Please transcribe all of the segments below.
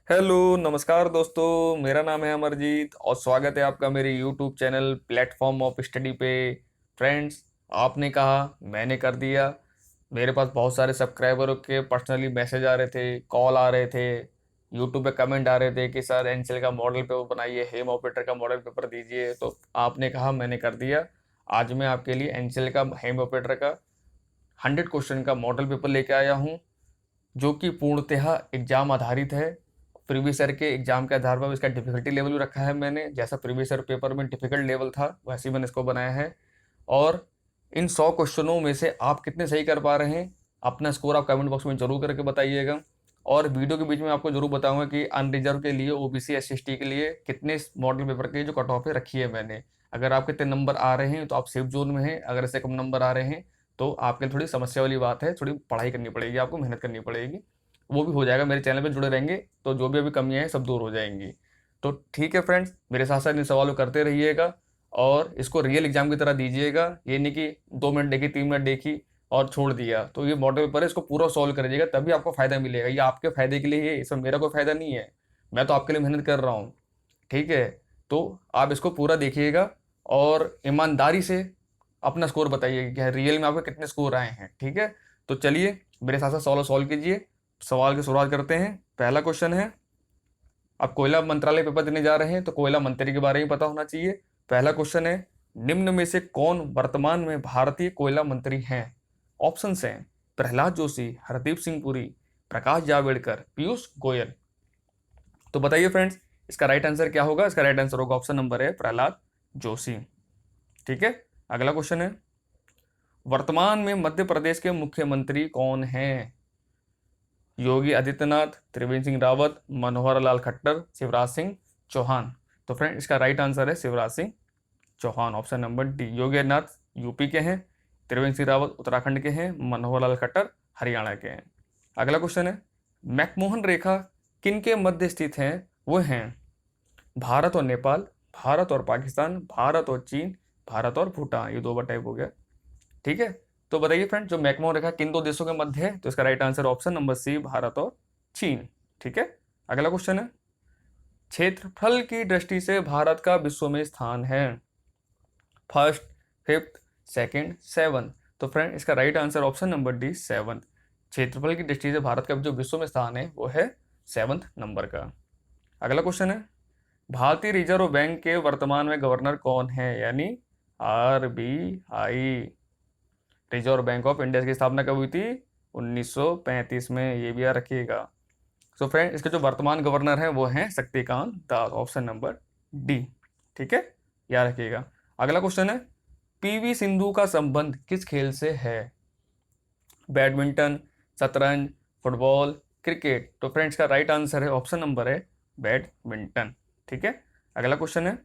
Hello नमस्कार दोस्तों, मेरा नाम है अमरजीत और स्वागत है आपका मेरे YouTube channel platform of study पे। फ्रेंड्स, आपने कहा मैंने कर दिया। मेरे पास बहुत सारे सब्सक्राइबरों के पर्सनली मैसेज आ रहे थे, कॉल आ रहे थे, यूट्यूब पे कमेंट आ रहे थे कि सर एनसीएल का मॉडल पेपर बनाइए, हेम ऑपरेटर का मॉडल पेपर दीजिए। तो आपने कहा मैंने कर दिया। आज मैं आपके लिए एनसीएल का हेम ऑपरेटर का 100 क्वेश्चन का मॉडल पेपर लेके आया हूँ, जो कि पूर्णतः एग्जाम आधारित है। प्रीवियस ईयर के एग्जाम के आधार पर इसका डिफिकल्टी लेवल भी रखा है मैंने। जैसा प्रीवियस ईयर पेपर में डिफिकल्ट लेवल था वैसे ही मैंने इसको बनाया है। और इन 100 क्वेश्चनों में से आप कितने सही कर पा रहे हैं, अपना स्कोर आप कमेंट बॉक्स में जरूर करके बताइएगा। और वीडियो के बीच में आपको जरूर बताऊंगा कि अनरिजर्व के लिए, ओबीसी एससी के लिए कितने मॉडल पेपर के जो कट ऑफ है रखी है मैंने। अगर आपके कितने नंबर आ रहे हैं तो आप सेफ जोन में हैं, अगर इससे कम नंबर आ रहे हैं तो आपके लिए थोड़ी समस्या वाली बात है, थोड़ी पढ़ाई करनी पड़ेगी, आपको मेहनत करनी पड़ेगी। वो भी हो जाएगा, मेरे चैनल पे जुड़े रहेंगे तो जो भी अभी कमियां हैं सब दूर हो जाएंगी। तो ठीक है फ्रेंड्स, मेरे साथ साथ इन सवालों करते रहिएगा और इसको रियल एग्जाम की तरह दीजिएगा। ये नहीं कि 2 मिनट देखी, 3 मिनट देखी और छोड़ दिया। तो ये मॉडल पेपर है, इसको पूरा सॉल्व करिएगा तभी आपको फायदा मिलेगा। ये आपके फायदे के लिए है, इसमें मेरा कोई फायदा नहीं है। मैं तो आपके लिए मेहनत कर रहा हूँ। ठीक है, तो आप इसको पूरा देखिएगा और ईमानदारी से अपना स्कोर बताइए कि रियल में आपके कितने स्कोर आए हैं। ठीक है, तो चलिए मेरे साथ साथ सवाल सॉल्व कीजिए। सवाल की शुरुआत करते हैं। पहला क्वेश्चन है, आप कोयला मंत्रालय पेपर देने जा रहे हैं तो कोयला मंत्री के बारे में पता होना चाहिए। पहला क्वेश्चन है, निम्न में से कौन वर्तमान में भारतीय कोयला मंत्री हैं? ऑप्शन हैं प्रहलाद जोशी, हरदीप सिंह पुरी, प्रकाश जावड़ेकर, पीयूष गोयल। तो बताइए फ्रेंड्स, इसका राइट आंसर क्या होगा? इसका राइट आंसर होगा ऑप्शन नंबर है प्रहलाद जोशी। ठीक है, अगला क्वेश्चन है, वर्तमान में मध्य प्रदेश के मुख्यमंत्री कौन हैं? योगी आदित्यनाथ, त्रिवेंद्र सिंह रावत, मनोहर लाल खट्टर, शिवराज सिंह चौहान। तो फ्रेंड इसका राइट आंसर है Shivraj Singh Chouhan, option number D. Yogi Adityanath UP के हैं, त्रिवेंद्र सिंह रावत उत्तराखंड के हैं, मनोहर लाल खट्टर हरियाणा के हैं। अगला क्वेश्चन है, मैकमोहन रेखा किन के मध्य स्थित हैं? वो हैं भारत और नेपाल, भारत और पाकिस्तान, भारत और चीन, भारत और भूटान। ये दो बार टाइप हो गया। ठीक है, तो बताइए फ्रेंड, जो मैकमोहन रेखा किन दो देशों के मध्य है? तो इसका right answer option number C, Bharat और चीन। ठीक है, अगला क्वेश्चन है, क्षेत्रफल की दृष्टि से भारत का विश्व में स्थान है? First, fifth, second, seven. तो फ्रेंड इसका right answer option number D, seventh. क्षेत्रफल की दृष्टि से भारत का जो विश्व में स्थान है वो है सेवंथ नंबर का। अगला क्वेश्चन है, भारतीय रिजर्व बैंक के वर्तमान में गवर्नर कौन है? यानी RBI, reserve bank of India की स्थापना कब हुई थी? 1935 में। ये भी याद रखिएगा। सो फ्रेंड इसके जो वर्तमान गवर्नर हैं वो हैं Shaktikanta Das, option number D. ठीक है, याद रखिएगा। अगला क्वेश्चन है, पीवी सिंधु का संबंध किस खेल से है? बैडमिंटन, शतरंज, फुटबॉल, क्रिकेट। तो फ्रेंड्स का राइट आंसर है ऑप्शन नंबर है बैडमिंटन। ठीक है, अगला क्वेश्चन है,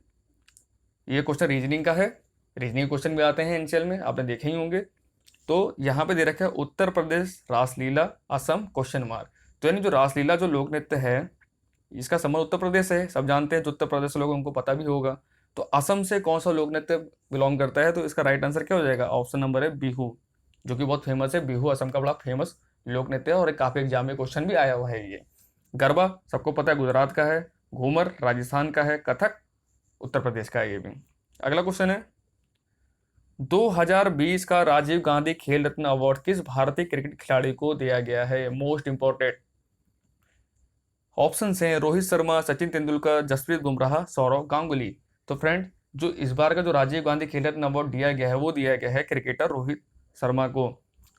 ये क्वेश्चन रीजनिंग का है। रीजनिंग क्वेश्चन भी आते हैं एनसीएल में, आपने देखे ही होंगे। तो यहाँ पे दे रखा है उत्तर प्रदेश रासलीला असम क्वेश्चन मार्क। तो यानी जो रासलीला जो लोक नृत्य है इसका संबंध उत्तर प्रदेश से है, सब जानते हैं। जो उत्तर प्रदेश के लोग हैं, उनको पता भी होगा। तो असम से कौन सा लोक नृत्य बिलोंग करता है? तो इसका राइट आंसर क्या हो जाएगा? ऑप्शन नंबर है बिहू, जो कि बहुत फेमस है। बिहू असम का बड़ा फेमस लोक नृत्य है और एक काफी एग्जाम में क्वेश्चन भी आया हुआ है ये। गरबा सबको पता है, गुजरात का है। घूमर राजस्थान का है। कथक उत्तर प्रदेश का है ये भी। अगला क्वेश्चन है, 2020 का राजीव गांधी खेल रत्न अवार्ड किस भारतीय क्रिकेट खिलाड़ी को दिया गया है? मोस्ट इंपॉर्टेंट ऑप्शन हैं रोहित शर्मा, सचिन तेंदुलकर, जसप्रीत बुमराह, सौरव गांगुली। तो फ्रेंड जो इस बार का जो राजीव गांधी खेल रत्न अवार्ड दिया गया है वो दिया गया है क्रिकेटर रोहित शर्मा को।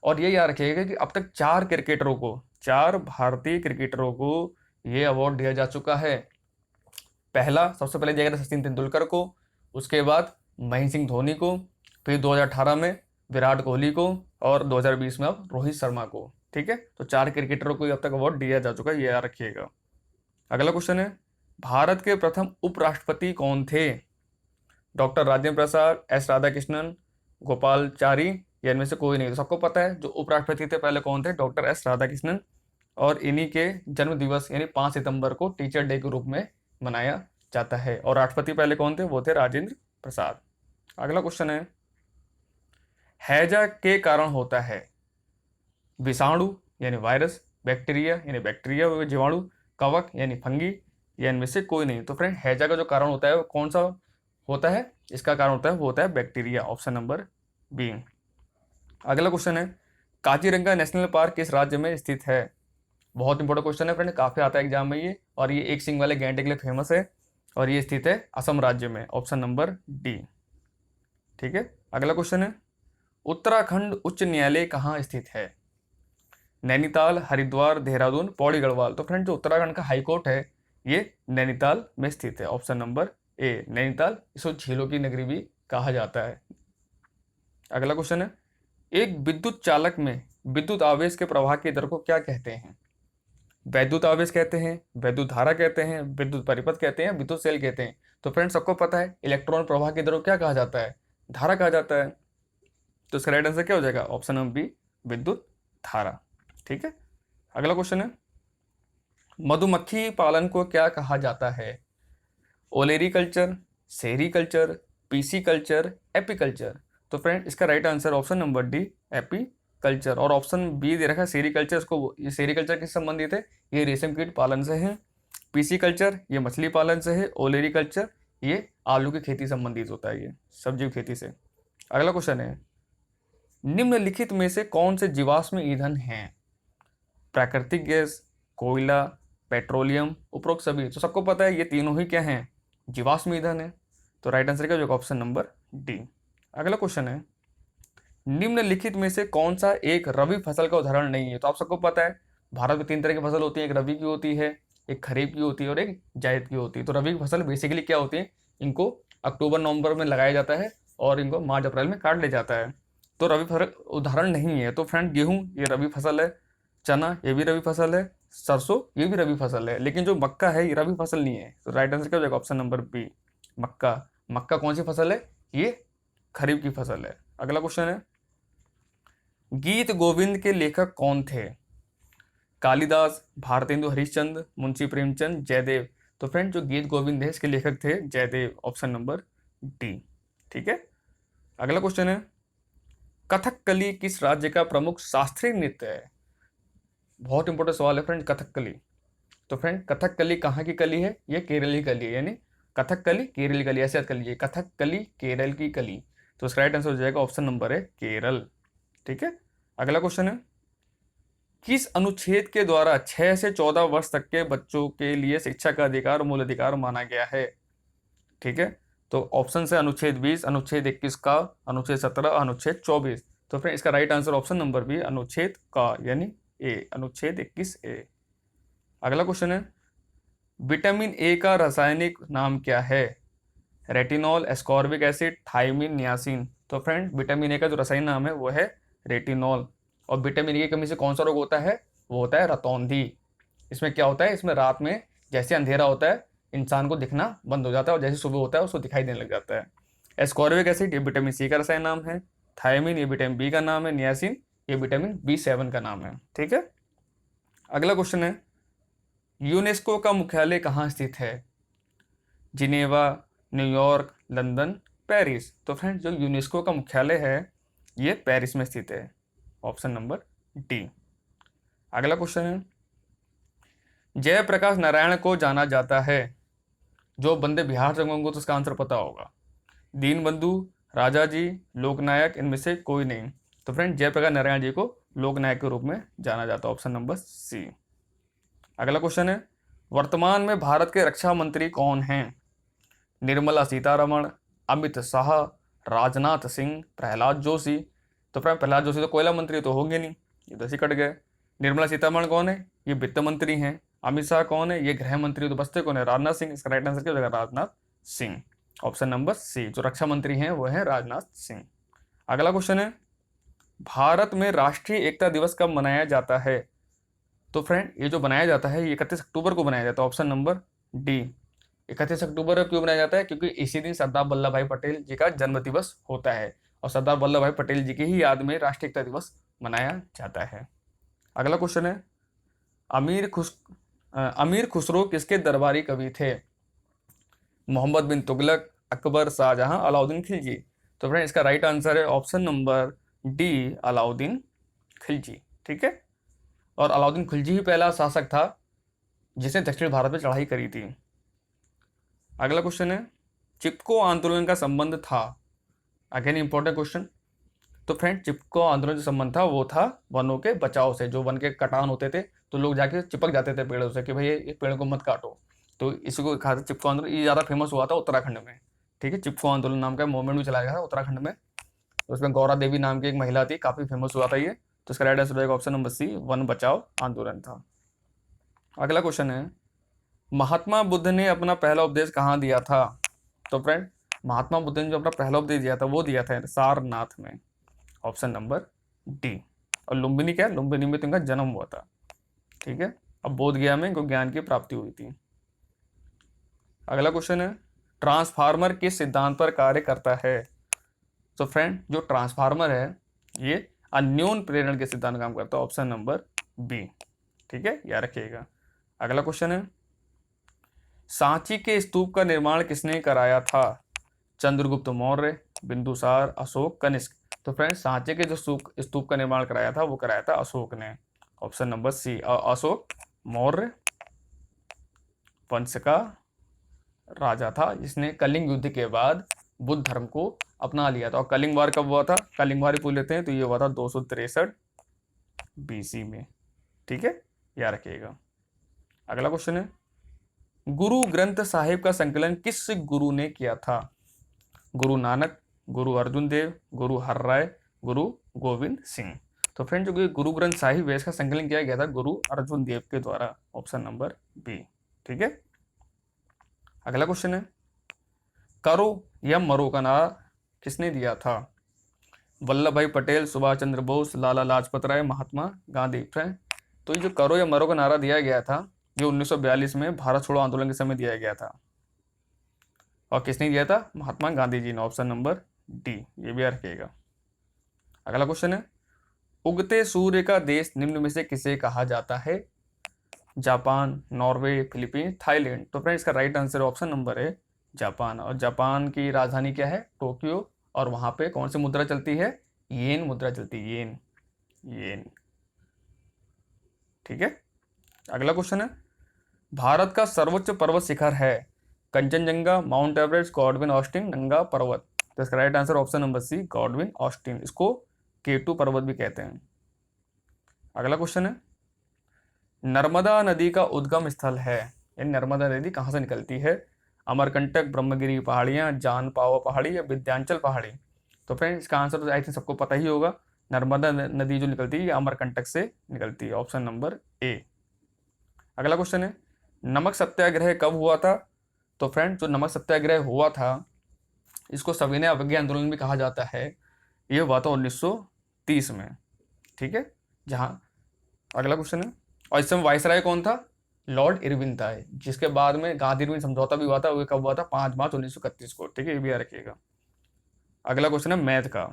और ये याद रखिएगा कि अब तक 4 क्रिकेटरों को, 4 भारतीय क्रिकेटरों को ये अवार्ड दिया जा चुका है। पहला सबसे पहले दिया गया था सचिन तेंदुलकर को, उसके बाद महेंद्र सिंह धोनी को, फिर 2018 में विराट कोहली को और 2020 में अब रोहित शर्मा को। ठीक है, तो 4 क्रिकेटरों को अब तक अवार्ड दिया जा चुका है, ये याद रखिएगा। अगला क्वेश्चन है, भारत के प्रथम उपराष्ट्रपति कौन थे? डॉक्टर राजेंद्र प्रसाद, एस राधाकृष्णन, गोपालचारी, या इनमें से कोई नहीं? तो सबको पता है जो उपराष्ट्रपति थे पहले कौन थे, डॉक्टर एस राधाकृष्णन। और इन्हीं के जन्म दिवस यानी 5 सितंबर को टीचर डे के रूप में मनाया जाता है। और राष्ट्रपति पहले कौन थे? वो थे राजेंद्र प्रसाद। अगला क्वेश्चन है, हैजा के कारण होता है? विषाणु यानी वायरस, बैक्टीरिया यानी बैक्टीरिया जीवाणु, कवक यानी फंगी, या इनमें से कोई नहीं। तो फ्रेंड हैजा का जो कारण होता है वो कौन सा होता है? इसका कारण होता है वो होता है बैक्टीरिया, ऑप्शन नंबर बी। अगला क्वेश्चन है, काजीरंगा नेशनल पार्क किस राज्य में स्थित है? बहुत इंपॉर्टेंट क्वेश्चन है फ्रेंड, काफी आता है एग्जाम में ये, और ये एक सिंग वाले गैंडे के लिए फेमस है, और ये स्थित है असम राज्य में, ऑप्शन नंबर डी। ठीक है, अगला क्वेश्चन है, उत्तराखंड उच्च न्यायालय कहाँ स्थित है? नैनीताल, हरिद्वार, देहरादून, पौड़ी गढ़वाल। तो फ्रेंड जो उत्तराखंड का हाई कोर्ट है ये नैनीताल में स्थित है, ऑप्शन नंबर ए नैनीताल। इसको झीलों की नगरी भी कहा जाता है। अगला क्वेश्चन है, एक विद्युत चालक में विद्युत आवेश के प्रवाह की दर को क्या कहते हैं? वैद्युत आवेश कहते हैं, वैद्युत धारा कहते हैं, विद्युत परिपथ कहते हैं, विद्युत सेल कहते हैं। तो फ्रेंड सबको पता है इलेक्ट्रॉन प्रवाह की दर को क्या कहा जाता है? धारा कहा जाता है। तो इसका राइट आंसर क्या हो जाएगा? ऑप्शन नंबर बी विद्युत धारा। ठीक है, अगला क्वेश्चन है, मधुमक्खी पालन को क्या कहा जाता है? Olericulture, sericulture, pisciculture, apiculture. तो फ्रेंड इसका right answer option number D apiculture, और ऑप्शन बी दे रखा है सेरीकल्चर। इसको ये सेरीकल्चर किस संबंधित है? ये रेशम कीट पालन से है। पीसी कल्चर ये मछली पालन से है। ओलेरी कल्चर ये आलू की खेती संबंधित होता है, ये सब्जी की खेती से। अगला क्वेश्चन है, निम्नलिखित में से कौन से जीवाश्म ईंधन हैं? प्राकृतिक गैस, कोयला, पेट्रोलियम, उपरोक्त सभी। तो सबको पता है ये तीनों ही क्या हैं? जीवाश्म ईंधन है। तो राइट आंसर क्या हो जाएगा? Option number D. अगला क्वेश्चन है, निम्नलिखित में से कौन सा एक रबी फसल का उदाहरण नहीं है? तो आप सबको पता है भारत में तीन तरह की फसल होती है, एक रबी की होती है, एक खरीफ की होती है, और एक जायद की होती है। तो रबी की फसल बेसिकली क्या होती है? इनको अक्टूबर नवंबर में लगाया जाता है और इनको मार्च अप्रैल में काट लिया जाता है। तो रबी फसल उदाहरण नहीं है। तो फ्रेंड गेहूं ये रबी फसल है, चना ये भी रबी फसल है, सरसों ये भी रबी फसल है, लेकिन जो मक्का है ये रबी फसल नहीं है। तो राइट आंसर क्या हो जाएगा? ऑप्शन नंबर बी मक्का। मक्का कौन सी फसल है? ये खरीफ की फसल है। अगला क्वेश्चन है, गीत गोविंद के लेखक कौन थे? कालिदास, भारतेंदु हरिश्चंद्र, मुंशी प्रेमचंद, जयदेव। तो फ्रेंड जो गीत गोविंद है इसके लेखक थे जयदेव, ऑप्शन नंबर डी। ठीक है, अगला क्वेश्चन है, कथकली किस राज्य का प्रमुख शास्त्रीय नृत्य है? बहुत इंपॉर्टेंट सवाल है फ्रेंड, कथकली। तो फ्रेंड कथकली कहाँ की कली है? ये केरल की कली है, यानी कथकली केरल की कली, ऐसे याद कर लीजिए, कथकली केरल की कली। तो इसका राइट आंसर हो जाएगा ऑप्शन नंबर है केरल। ठीक है, अगला क्वेश्चन है, किस अनुच्छेद के द्वारा 6 से 14 वर्ष तक के बच्चों के लिए शिक्षा का अधिकार मूल अधिकार माना गया है? ठीक है, तो ऑप्शन है अनुच्छेद 20, अनुच्छेद 21 का, अनुच्छेद 17, अनुच्छेद 24। तो फ्रेंड इसका right answer option number B अनुच्छेद का, यानी ए, अनुच्छेद 21 ए। अगला क्वेश्चन है, विटामिन ए का रासायनिक नाम क्या है? Retinol, ascorbic acid, thiamine, niacin. तो फ्रेंड विटामिन ए का जो रासायनिक नाम है वो है रेटिनॉल। और विटामिन ए की कमी से कौन सा रोग होता है? वो होता है रतौंधी। इसमें क्या होता है? इसमें रात में जैसे अंधेरा होता है इंसान को दिखना बंद हो जाता है, और जैसे सुबह होता है उसको दिखाई देने लग जाता है। एस्कॉर्बिक एसिड ये विटामिन सी का रसायन नाम है। थायमिन ये विटामिन बी का नाम है। नियासिन ये विटामिन B7 का नाम है। ठीक है, अगला क्वेश्चन है, यूनेस्को का मुख्यालय कहाँ स्थित है? Geneva, New York, London, Paris. तो फ्रेंड जो यूनेस्को का मुख्यालय है ये पेरिस में स्थित है, ऑप्शन नंबर डी। अगला क्वेश्चन है, जयप्रकाश नारायण को जाना जाता है, जो बंदे बिहार से होंगे तो उसका आंसर पता होगा, दीनबंधु, राजा जी, लोकनायक, इनमें से कोई नहीं। तो फ्रेंड जयप्रकाश नारायण जी को लोकनायक के रूप में जाना जाता है, ऑप्शन नंबर सी। अगला क्वेश्चन है, वर्तमान में भारत के रक्षा मंत्री कौन हैं? निर्मला सीतारमण, अमित शाह, राजनाथ सिंह, प्रहलाद जोशी। तो फ्रेंड प्रहलाद जोशी तो कोयला मंत्री तो होंगे नहीं, ये तो कट गए। निर्मला सीतारमण कौन है? ये वित्त मंत्री हैं। अमित शाह कौन है? ये गृह मंत्री। तो बचते कौन है? राजनाथ सिंह। इसका राइट आंसर क्या हो जाएगा? Rajnath Singh, option number C. जो रक्षा मंत्री हैं वो है राजनाथ सिंह। अगला क्वेश्चन है, भारत में राष्ट्रीय एकता दिवस कब मनाया जाता है? तो फ्रेंड ये जो बनाया जाता है ये 31 अक्टूबर को बनाया जाता है, ऑप्शन नंबर डी। 31 अक्टूबर क्यों बनाया जाता है? क्योंकि इसी दिन सरदार वल्लभ भाई पटेल जी का जन्म दिवस होता है, और सरदार वल्लभ भाई पटेल जी की ही याद में राष्ट्रीय एकता दिवस मनाया जाता है। अगला क्वेश्चन है, अमीर खुसरो किसके दरबारी कवि थे? मोहम्मद बिन तुगलक, अकबर, शाहजहां, अलाउद्दीन खिलजी। तो फ्रेंड इसका राइट आंसर है option number D Alauddin Khilji. ठीक है, और अलाउद्दीन खिलजी ही पहला शासक था जिसने दक्षिण भारत में चढ़ाई करी थी। अगला क्वेश्चन है, चिपको आंदोलन का संबंध था, अगेन इंपॉर्टेंट क्वेश्चन। तो फ्रेंड, चिपको आंदोलन जो संबंध था वो था वनों के बचाव से। जो वन के कटान होते थे तो लोग जाके चिपक जाते थे पेड़ों से कि भाई ये पेड़ को मत काटो। तो इसी को कहा था चिपको आंदोलन। ये ज़्यादा फेमस हुआ था उत्तराखंड में। ठीक है, चिपको आंदोलन नाम का मूवमेंट भी चलाया गया था उत्तराखंड में। तो उसमें गौरा देवी नाम की एक महिला थी, काफ़ी फेमस हुआ था ये। तो इसका राइट आंसर रहेगा ऑप्शन नंबर सी, वन बचाओ आंदोलन था। अगला क्वेश्चन है, महात्मा बुद्ध ने अपना पहला उपदेश कहाँ दिया था? तो फ्रेंड, महात्मा बुद्ध ने जो अपना पहला उपदेश दिया था वो दिया था सारनाथ में, ऑप्शन नंबर डी। और लुम्बिनी क्या है? लुम्बिनी में तो इनका जन्म हुआ था। ठीक है, अब बोध गया में इनको ज्ञान की प्राप्ति हुई थी। अगला क्वेश्चन है, ट्रांसफार्मर किस सिद्धांत पर कार्य करता है? तो फ्रेंड, जो ट्रांसफार्मर है ये अन्योन प्रेरण के सिद्धांत काम करता है, ऑप्शन नंबर बी। ठीक है, याद रखिएगा। अगला क्वेश्चन है, सांची के स्तूप का निर्माण किसने कराया था? चंद्रगुप्त मौर्य, बिंदुसार, अशोक, कनिष्क। तो फ्रेंड्स, सांचे के जो स्तूप का निर्माण कराया था वो कराया था अशोक ने, option number C. Ashok Maurya वंश का राजा था जिसने कलिंग युद्ध के बाद बुद्ध धर्म को अपना लिया था। और कलिंग वार कब हुआ था? कलिंग वार पूछ लेते हैं तो ये हुआ था 263 BC में। ठीक है, याद रखिएगा। अगला क्वेश्चन है, गुरु ग्रंथ साहिब का संकलन किस गुरु ने किया था? गुरु नानक, गुरु अर्जुन देव, गुरु हरराय, गुरु गोविंद सिंह। तो फ्रेंड, जो गुरु ग्रंथ साहिब है इसका संकलन किया गया था गुरु अर्जुन देव के द्वारा, ऑप्शन नंबर बी। ठीक है, अगला क्वेश्चन है, करो या मरो का नारा किसने दिया था? वल्लभ भाई पटेल, सुभाष चंद्र बोस, लाला लाजपत राय, महात्मा गांधी। फ्रेंड, तो ये जो करो या मरो का नारा दिया गया था ये 1942 में भारत छोड़ो आंदोलन के समय दिया गया था। और किसने दिया था? महात्मा गांधी जी ने, ऑप्शन नंबर डी। ये भी रखिएगा। अगला क्वेश्चन है, उगते सूर्य का देश निम्न में से किसे कहा जाता है? Japan, Norway, Philippines, Thailand. तो फ्रेंड, इसका राइट आंसर ऑप्शन नंबर है जापान। और जापान की राजधानी क्या है? टोक्यो। और वहां पे कौन सी मुद्रा चलती है? येन मुद्रा चलती है, येन, येन। ठीक है, अगला क्वेश्चन है, भारत का सर्वोच्च पर्वत शिखर है? Kanchenjunga, mount Everest, Godwin Austen, Nanga Parbat. तो इसका right answer option number C, Godwin Austen. इसको केटू पर्वत भी कहते हैं। अगला क्वेश्चन है, नर्मदा नदी का उद्गम स्थल है, यानी नर्मदा नदी कहाँ से निकलती है? अमरकंटक, ब्रह्मगिरी पहाड़ियाँ, जान पावा पहाड़ी या विंध्याचल पहाड़ी। तो फ्रेंड, इसका आंसर तो आई थिंक सबको पता ही होगा। नर्मदा नदी जो निकलती है अमरकंटक से निकलती है, ऑप्शन नंबर ए। अगला क्वेश्चन है, नमक सत्याग्रह कब हुआ था? तो फ्रेंड, जो नमक सत्याग्रह हुआ था इसको सविनय अवज्ञा आंदोलन भी कहा जाता है। ये हुआ था 1930 में। ठीक है, जहाँ अगला क्वेश्चन है, और इस समय वायसराय कौन था? लॉर्ड इरविन था, जिसके बाद में गांधी इरविन समझौता भी हुआ था। वो कब हुआ था? 5 मार्च 1931 को। ठीक है, ये भी याद रखिएगा। अगला क्वेश्चन है मैथ का।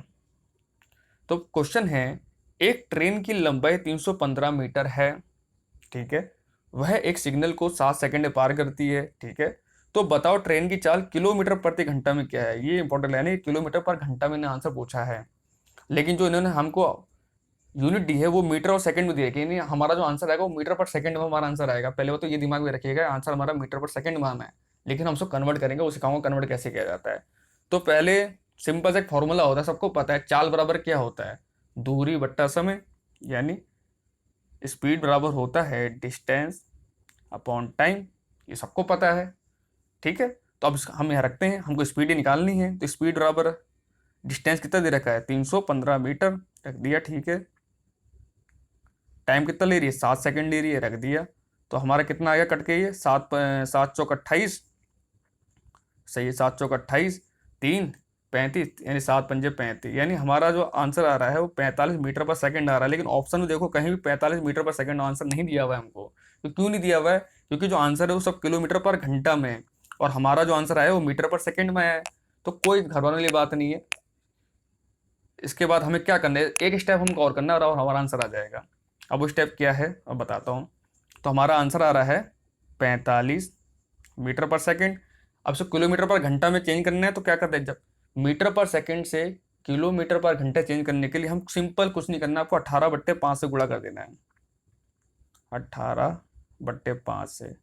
तो क्वेश्चन है, एक ट्रेन की लंबाई 315 मीटर है। ठीक है, वह एक सिग्नल को 7 सेकंड में पार करती है। ठीक है, तो बताओ ट्रेन की चाल किलोमीटर प्रति घंटा में क्या है? ये इंपॉर्टेंट है, किलोमीटर पर घंटा में आंसर पूछा है। लेकिन जो इन्होंने हमको यूनिट दी है वो मीटर और सेकंड में दी है, नहीं हमारा जो आंसर आएगा वो मीटर पर सेकंड में हमारा आंसर आएगा। पहले वो तो ये दिमाग में रखिएगा, आंसर हमारा मीटर पर सेकंड में आना है। लेकिन हम उसको कन्वर्ट करेंगे, वो सिखाऊंगा कन्वर्ट कैसे किया जाता है। तो पहले सिंपल से एक फॉर्मूला होता है, सबको पता है, चाल बराबर क्या होता है? दूरी बट्टा समय, यानी स्पीड बराबर होता है डिस्टेंस अपॉन टाइम। ये सबको पता है। ठीक है, तो अब हम यहाँ रखते हैं, हमको स्पीड ही निकालनी है। तो स्पीड बराबर डिस्टेंस कितना दे रखा है? 315 मीटर, रख दिया। ठीक है, टाइम कितना ले रही है? 7 सेकंड ले रही है, रख दिया। तो हमारा कितना आ गया कट के? ये 7 चौक 28, सही है, 7 चौक 28, 3 35, यानी 7 पंजे 35, यानी हमारा जो आंसर आ रहा है वो 45 मीटर पर सेकंड आ रहा है। लेकिन ऑप्शन में देखो कहीं भी 45 मीटर पर सेकंड आंसर नहीं दिया हुआ है हमको। तो क्यों नहीं दिया हुआ है? क्योंकि जो आंसर है वो सब किलोमीटर पर घंटा में है, और हमारा जो आंसर आया वो मीटर पर सेकंड में है। तो कोई घबराने वाली बात नहीं है। इसके बाद हमें क्या करना है? एक स्टेप हमको और करना है और हमारा आंसर आ जाएगा। अब वो स्टेप क्या है अब बताता हूँ। तो हमारा आंसर आ रहा है 45 मीटर पर सेकंड। अब से किलोमीटर पर घंटा में चेंज करना है तो क्या करते हैं, जब मीटर पर सेकंड से किलोमीटर पर घंटा चेंज करने के लिए हम सिंपल कुछ नहीं करना, आपको 18/5 से गुणा कर देना है। 18 बट्टे 5 से।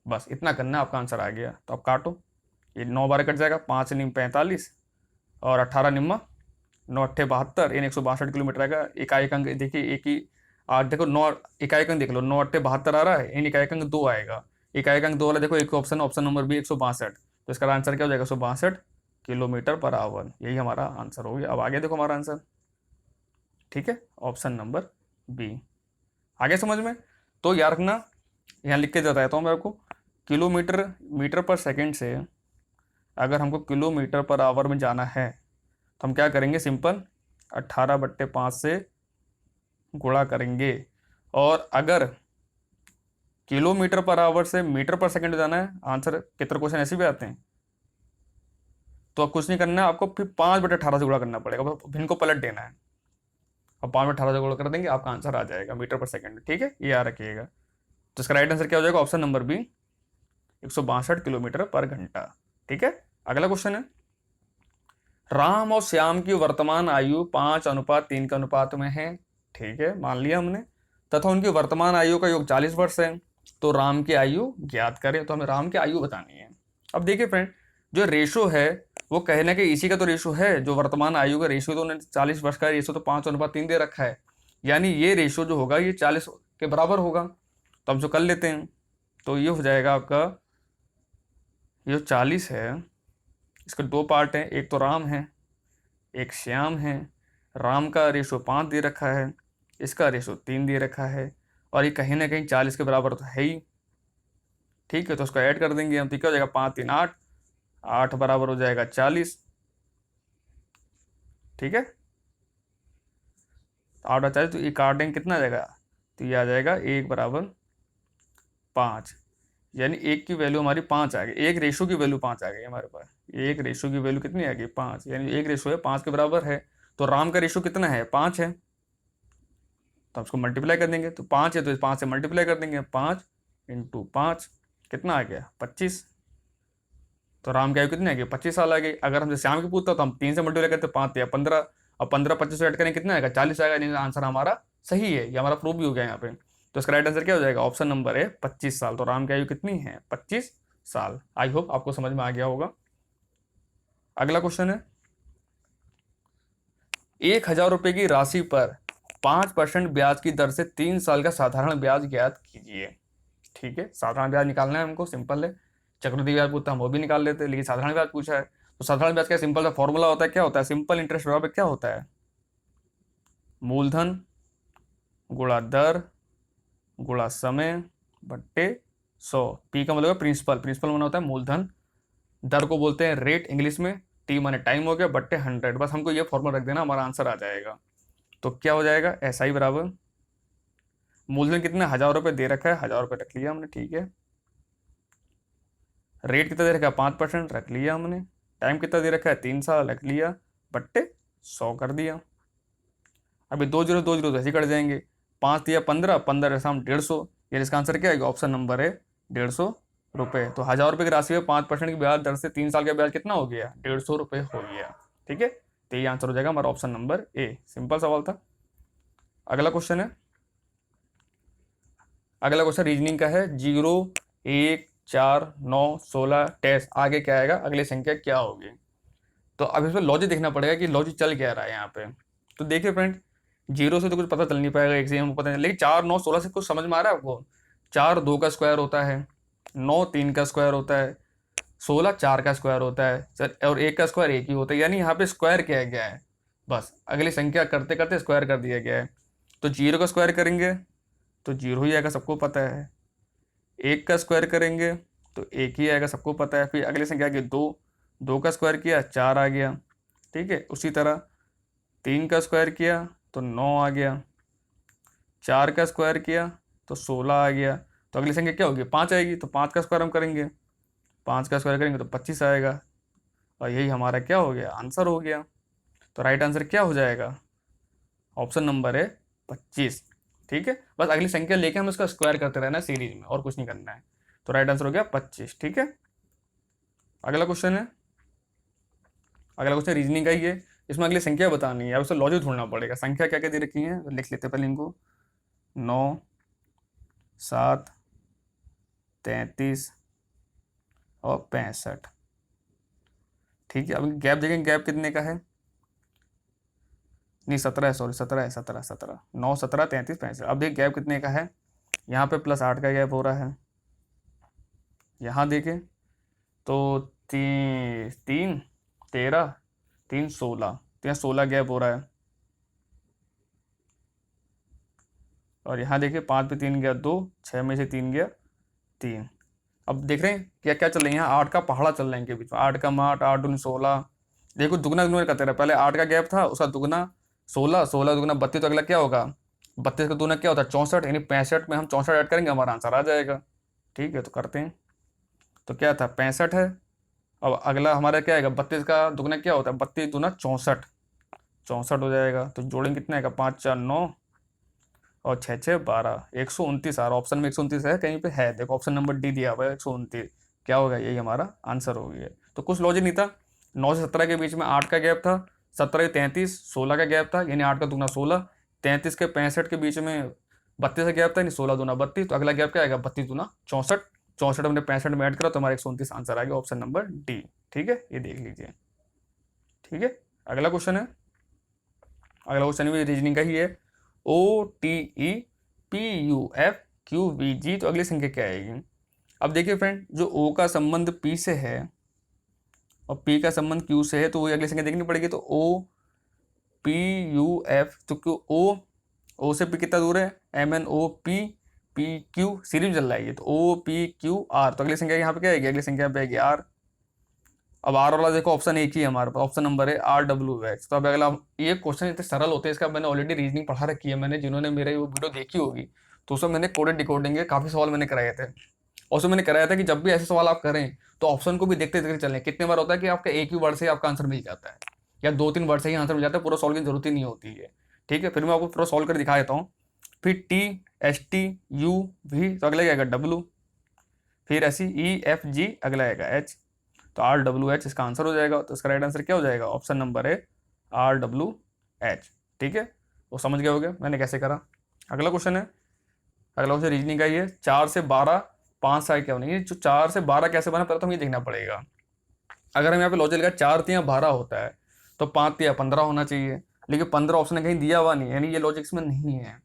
बस इतना करना है, आपका आंसर आ गया। तो आप काटो, ये 9 बार कट जाएगा, 5 निम 45 और 18 निम्मा 9 अट्ठे 72, इन 162 किलोमीटर आएगा। इकाई अंक देखिए एक ही, आज देखो 9 इकाई अंक देख लो, 9 अट्ठे 72 आ रहा है, इन इकाई अंक 2 आएगा। इकाई अंक 2 वाला देखो एक ऑप्शन, ऑप्शन नंबर बी 162। तो इसका आंसर क्या हो जाएगा? 162 किलोमीटर पर आवर। यही हमारा आंसर हो गया। अब आगे देखो हमारा आंसर, ठीक है, ऑप्शन नंबर बी। आगे समझ में? तो याद रखना, यहाँ लिख के बताता हूँ मैं आपको। किलोमीटर मीटर पर सेकंड से अगर हमको किलोमीटर पर आवर में जाना है तो हम क्या करेंगे? सिंपल 18/5 से गुणा करेंगे। और अगर किलोमीटर पर आवर से मीटर पर सेकंड जाना है, आंसर कितने क्वेश्चन ऐसे भी आते हैं, तो अब कुछ नहीं करना है आपको, फिर 5/18 से गुणा करना पड़ेगा, बस इनको पलट देना है। अब 5/18 से गुणा कर देंगे, आपका आंसर आ जाएगा मीटर पर सेकंड। ठीक है, ये याद रखिएगा। तो इसका राइट आंसर क्या हो जाएगा? ऑप्शन नंबर बी 162 किलोमीटर पर घंटा। ठीक है, अगला क्वेश्चन है, राम और श्याम की वर्तमान आयु 5:3 के अनुपात में है। ठीक है, मान लिया हमने। तथा उनकी वर्तमान आयु का योग 40 वर्ष है। तो राम की आयु ज्ञात करें। तो हमें राम की आयु बतानी है। अब देखिए फ्रेंड, जो रेशो है वो कहने के इसी का तो रेशो है, जो वर्तमान आयु का रेशो, तो उन्होंने 40 वर्ष का रेशो तो 5:3 दे रखा है, यानी ये रेशो जो होगा ये 40 के बराबर होगा। तो हम जो कर लेते हैं, तो ये हो जाएगा आपका, ये जो 40 है इसके 2 पार्ट हैं, एक तो राम है एक श्याम है। राम का रेशो 5 दे रखा है, इसका रेशो 3 दे रखा है, और ये कहीं ना कहीं 40 के बराबर तो है ही। ठीक है, तो उसको ऐड कर देंगे हम, तो क्या हो जाएगा? 5 3 8, 8 बराबर हो जाएगा 40। ठीक है, 8 और 40, तो ये काटेंगे कितना आ जाएगा? तो ये आ जाएगा 1 बराबर 5, यानी एक की वैल्यू हमारी 5 आ गई, एक रेशो की वैल्यू 5 आ गई हमारे पास। एक रेशो की वैल्यू कितनी आ गई? 5, यानी एक रेशो है 5 के बराबर है। तो राम का रेशो कितना है? 5 है, तो हम उसको मल्टीप्लाई कर देंगे। तो 5 है तो 5 से मल्टीप्लाई कर देंगे, 5 × 5 कितना आ गया? 25। तो राम की आयु कितनी आ गई? 25 साल आ गई। अगर हमसे श्याम की पूछता तो हम 3 से मल्टीप्लाई करते, 5 या 15, और 15 25 से ऐड करेंगे कितना आएगा? 40 आएगा। यानी आंसर हमारा सही है, ये हमारा प्रूफ भी हो गया यहाँ पे। तो इसका राइट आंसर क्या हो जाएगा? ऑप्शन नंबर है 25 साल। तो राम की आयु कितनी है? 25 साल। आई होप आपको समझ में आ गया होगा। अगला क्वेश्चन है, 1,000 रुपए की राशि पर 5% ब्याज की दर से 3 साल का साधारण ब्याज ज्ञात कीजिए। ठीक है, साधारण ब्याज निकालना है हमको, सिंपल है। चक्रवृद्धि ब्याज पूछता हम वो भी निकाल लेते हैं, लेकिन साधारण ब्याज पूछा है। तो साधारण ब्याज का सिंपल सा फॉर्मूला होता है, क्या होता है? सिंपल इंटरेस्ट बराबर क्या होता है? मूलधन गुणा दर गुणा समय बट्टे 100। पी का मतलब है प्रिंसिपल, प्रिंसिपल माना होता है मूलधन, दर को बोलते हैं रेट इंग्लिश में, टी माने टाइम हो गया, बट्टे 100। बस हमको ये फॉर्मूला रख देना, हमारा आंसर आ जाएगा। तो क्या हो जाएगा? SI बराबर मूलधन कितना? 1,000 रुपये दे रखा है, 1,000 रुपये रख लिया हमने। ठीक है, रेट कितना दे रखा है? 5% रख लिया हमने। टाइम कितना दे रखा है? 3 साल रख लिया, बट्टे 100 कर दिया। अभी 2 जीरो तो ऐसे कट जाएंगे। 5 दिया 15, 15 शाम 150, यानी इसका आंसर क्या आएगा? ऑप्शन नंबर है 150 रुपये। तो 1,000 रुपये की राशि में 5% की ब्याज दर से 3 साल का ब्याज कितना हो गया? 150 रुपये हो गया। ठीक है, तो ये आंसर हो जाएगा हमारा ऑप्शन नंबर ए। सिंपल सवाल था। अगला क्वेश्चन है, अगला क्वेश्चन रीजनिंग का है। 0 1 4 9 16 टेस्ट, आगे क्या आएगा? अगली संख्या क्या होगी? तो अब इसमें लॉजिक देखना पड़ेगा कि लॉजिक चल क्या रहा है यहाँ पे। तो देखिए फ्रेंड, 0 से तो कुछ पता चल नहीं पाएगा, एक से हमको पता नहीं, लेकिन 4 9 16 से कुछ समझ में आ रहा है आपको? 4 2 का स्क्वायर होता है, 9 3 का स्क्वायर होता है, 16 4 का स्क्वायर होता है सर, और 1 का स्क्वायर 1 ही होता है, यानी यहाँ पे स्क्वायर किया गया है। बस अगली संख्या करते करते स्क्वायर कर दिया गया है। तो 0 का स्क्वायर करेंगे तो 0 ही आएगा, सबको पता है। 1 का स्क्वायर करेंगे तो 1 ही आएगा, सबको पता है। फिर अगली संख्या की 2, 2 का स्क्वायर किया 4 आ गया। ठीक है, उसी तरह 3 का स्क्वायर किया तो 9 आ गया, 4 का स्क्वायर किया तो 16 आ गया। तो अगली संख्या क्या होगी? 5 आएगी। तो 5 का स्क्वायर हम करेंगे, 5 का स्क्वायर करेंगे तो 25 आएगा, और यही हमारा क्या हो गया? आंसर हो गया। तो राइट आंसर क्या हो जाएगा? ऑप्शन नंबर है 25। ठीक है, बस अगली संख्या लेके हम इसका स्क्वायर करते रहना है सीरीज में, और कुछ नहीं करना है। तो राइट आंसर हो गया 25। ठीक है, अगला क्वेश्चन है, अगला क्वेश्चन रीजनिंग का ही है। इसमें अगली संख्या बतानी है, अब उससे लॉजिक ढूंढना पड़ेगा। संख्या क्या क्या दे रखी है, लिख लेते हैं पहले इनको। 9 7 33 और 65। ठीक है, अब गैप देखेंगे, गैप कितने का है, नहीं 17 है, सॉरी 17 है, 17 9 17 33 65। अब देखिए गैप कितने का है, यहाँ पे +8 का गैप हो रहा है, यहाँ देखें तो 3 13 3 16, तो यहाँ 16 गैप हो रहा है। और यहाँ देखिए 5 पे 3 गया 2, 6 में से 3 गया 3। अब देख रहे हैं क्या क्या चल रही है, यहाँ 8 का पहाड़ा चल रहा है इनके बीच में, 8 का 8 8 दूनी 16। देखो दुगना दुगना करते रहे, पहले 8 का गैप था, उसका दुगना 16, 16 दुगना 32, तो अगला क्या होगा 32 का दुगना क्या होता है 64, यानी 65 में हम 64 ऐड करेंगे, हमारा आंसर आ जाएगा। ठीक है, तो करते हैं। तो क्या था 65 है, अब अगला हमारा क्या आएगा 32 का दुगना क्या होता है 32 दूना 64, 64 हो जाएगा। तो जोड़ेंगे कितना आएगा 5 4 9 और 6 6 12, 129 आ रहा, ऑप्शन में 129 है कहीं पे है, देखो ऑप्शन नंबर डी दिया हुआ है 129। क्या होगा, यही हमारा आंसर हो गया। तो कुछ लॉजिक नहीं था, 9 से 17 के बीच में 8 का गैप था, 17 के 33 16 का गैप था, यानी 8 का दुगना 16, 33 के 65 के बीच में 32 का गैप था, यानी 16 दूना 32, तो अगला गैप क्या आएगा 32 दूना 64, 64 हमने 65 में ऐड करा तो हमारा 129 आंसर आ गया, ऑप्शन नंबर डी। ठीक है, ये देख लीजिए। ठीक है, अगला क्वेश्चन है, अगला क्वेश्चन भी रीजनिंग का ही है। OTEPUFQVG, तो अगली संख्या क्या आएगी। अब देखिए फ्रेंड, जो O का संबंध P से है और P का संबंध Q से है, तो वही अगली संख्या देखनी पड़ेगी। तो OPUF, तो क्यों O से P कितना दूर है, MNOPPQ सीरीज चल रहा है ये, तो OPQR, तो अगली संख्या यहाँ पे क्या आएगी, अगली संख्या पे आएगी R। अब आर वाला देखो ऑप्शन एक ही है हमारे पास, ऑप्शन नंबर है RWH। तो अब अगला, ये क्वेश्चन इतने सरल होते हैं, इसका मैंने ऑलरेडी रीजनिंग पढ़ा रखी है, मैंने जिन्होंने मेरे वो वीडियो देखी होगी तो उसमें मैंने कोडेड डिकोडिंग के काफ़ी सवाल मैंने कराए थे। और उसमें मैंने कराया था कि जब भी ऐसे सवाल आप करें तो ऑप्शन को भी देखते देखते चलें। कितने बार होता है कि आपका एक ही वर्ड से आपका आंसर मिल जाता है, या 2 3 वर्ड से ही आंसर मिल जाता है, पूरा सॉल्व की जरूरत ही नहीं होती है। ठीक है, फिर मैं आपको पूरा सॉल्व कर दिखा देता हूँ। फिर TSTUV, तो अगला आएगा W, फिर ऐसी EFG, अगला आएगा H, तो RWH इसका आंसर हो जाएगा। तो इसका राइट आंसर क्या हो जाएगा, ऑप्शन नंबर है RWH। ठीक है, वो समझ गए होगे मैंने कैसे करा। अगला क्वेश्चन है, अगला क्वेश्चन रीजनिंग का ही है। 4 से 12 5 साइड क्या होनी है, जो 4 से 12 कैसे बना पहले तो हमें ये देखना पड़ेगा। अगर हम यहाँ पे लॉजिक लगा 4 3 12 होता है तो 5 3 15 होना चाहिए, लेकिन 15 ऑप्शन कहीं दिया हुआ नहीं है, यानी ये लॉजिक्स में नहीं है।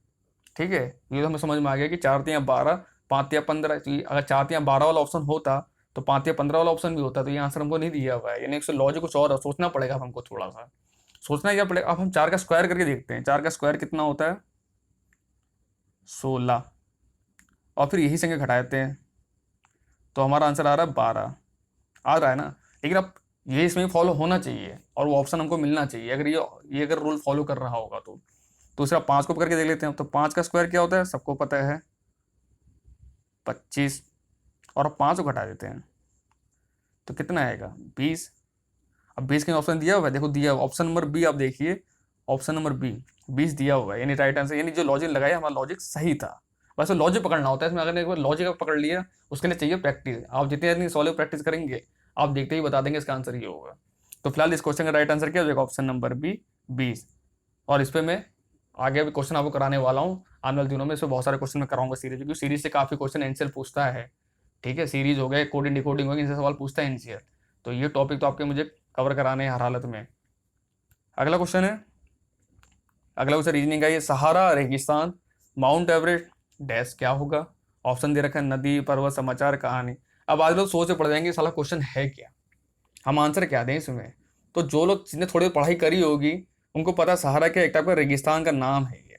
ठीक है, ये तो हमें समझ में आ गया कि 4 3 12 5 3 15, अगर 4 3 12 वाला ऑप्शन होता तो 5 या 15 वाला ऑप्शन भी होता, तो ये आंसर हमको नहीं दिया हुआ है, यानी इससे लॉजिक कुछ और है, सोचना पड़ेगा हमको, थोड़ा सा सोचना क्या पड़ेगा। अब हम 4 का स्क्वायर करके देखते हैं, 4 का स्क्वायर कितना होता है 16, और फिर यही संख्या घटा देते हैं तो हमारा आंसर आ रहा है 12, आ रहा है ना। लेकिन अब ये इसमें फॉलो होना चाहिए और वो ऑप्शन हमको मिलना चाहिए, अगर ये अगर रूल फॉलो कर रहा होगा तो। दूसरा 5 को करके देख लेते हैं, तो 5 का स्क्वायर क्या होता है सबको पता है 25, और 5 को घटा देते हैं तो कितना आएगा 20। अब 20 का ऑप्शन दिया हुआ है, देखो दिया हुआ ऑप्शन नंबर बी, आप देखिए ऑप्शन नंबर बी 20 दिया हुआ है, यानी राइट आंसर, यानी जो लॉजिक लगाया हमारा लॉजिक सही था। बस लॉजिक पकड़ना होता है इसमें, अगर एक बार लॉजिक पकड़ लिया उसके लिए चाहिए प्रैक्टिस। आप जितनी सॉल्व प्रैक्टिस करेंगे आप देखते ही बता देंगे इसका आंसर ये होगा। तो फिलहाल इस क्वेश्चन का राइट आंसर क्या हो जाएगा, ऑप्शन नंबर बी 20। और इस पर मैं आगे भी क्वेश्चन आपको कराने वाला हूँ आने वाले दिनों में, इसमें बहुत सारे क्वेश्चन मैं कराऊंगा सीरीज, क्योंकि सीरीज से काफी क्वेश्चन आंसर पूछता है। ठीक है, सीरीज हो गए, कोडिंग डिकोडिंग हो गई, इनसे सवाल पूछता है एनसीआर, तो ये टॉपिक तो आपके मुझे कवर कराने हैं हर हालत में। अगला क्वेश्चन है, अगला क्वेश्चन रीजनिंग का, ये सहारा रेगिस्तान माउंट एवरेस्ट डैश क्या होगा। ऑप्शन दे रखा है नदी पर्वत समाचार कहानी। अब आज लोग सोच से पड़ जाएंगे साला क्वेश्चन है क्या, हम आंसर क्या दें इसमें। तो जो लोग जिसने थोड़ी पढ़ाई करी होगी उनको पता सहारा क्या एक टाइप का रेगिस्तान का नाम है। ये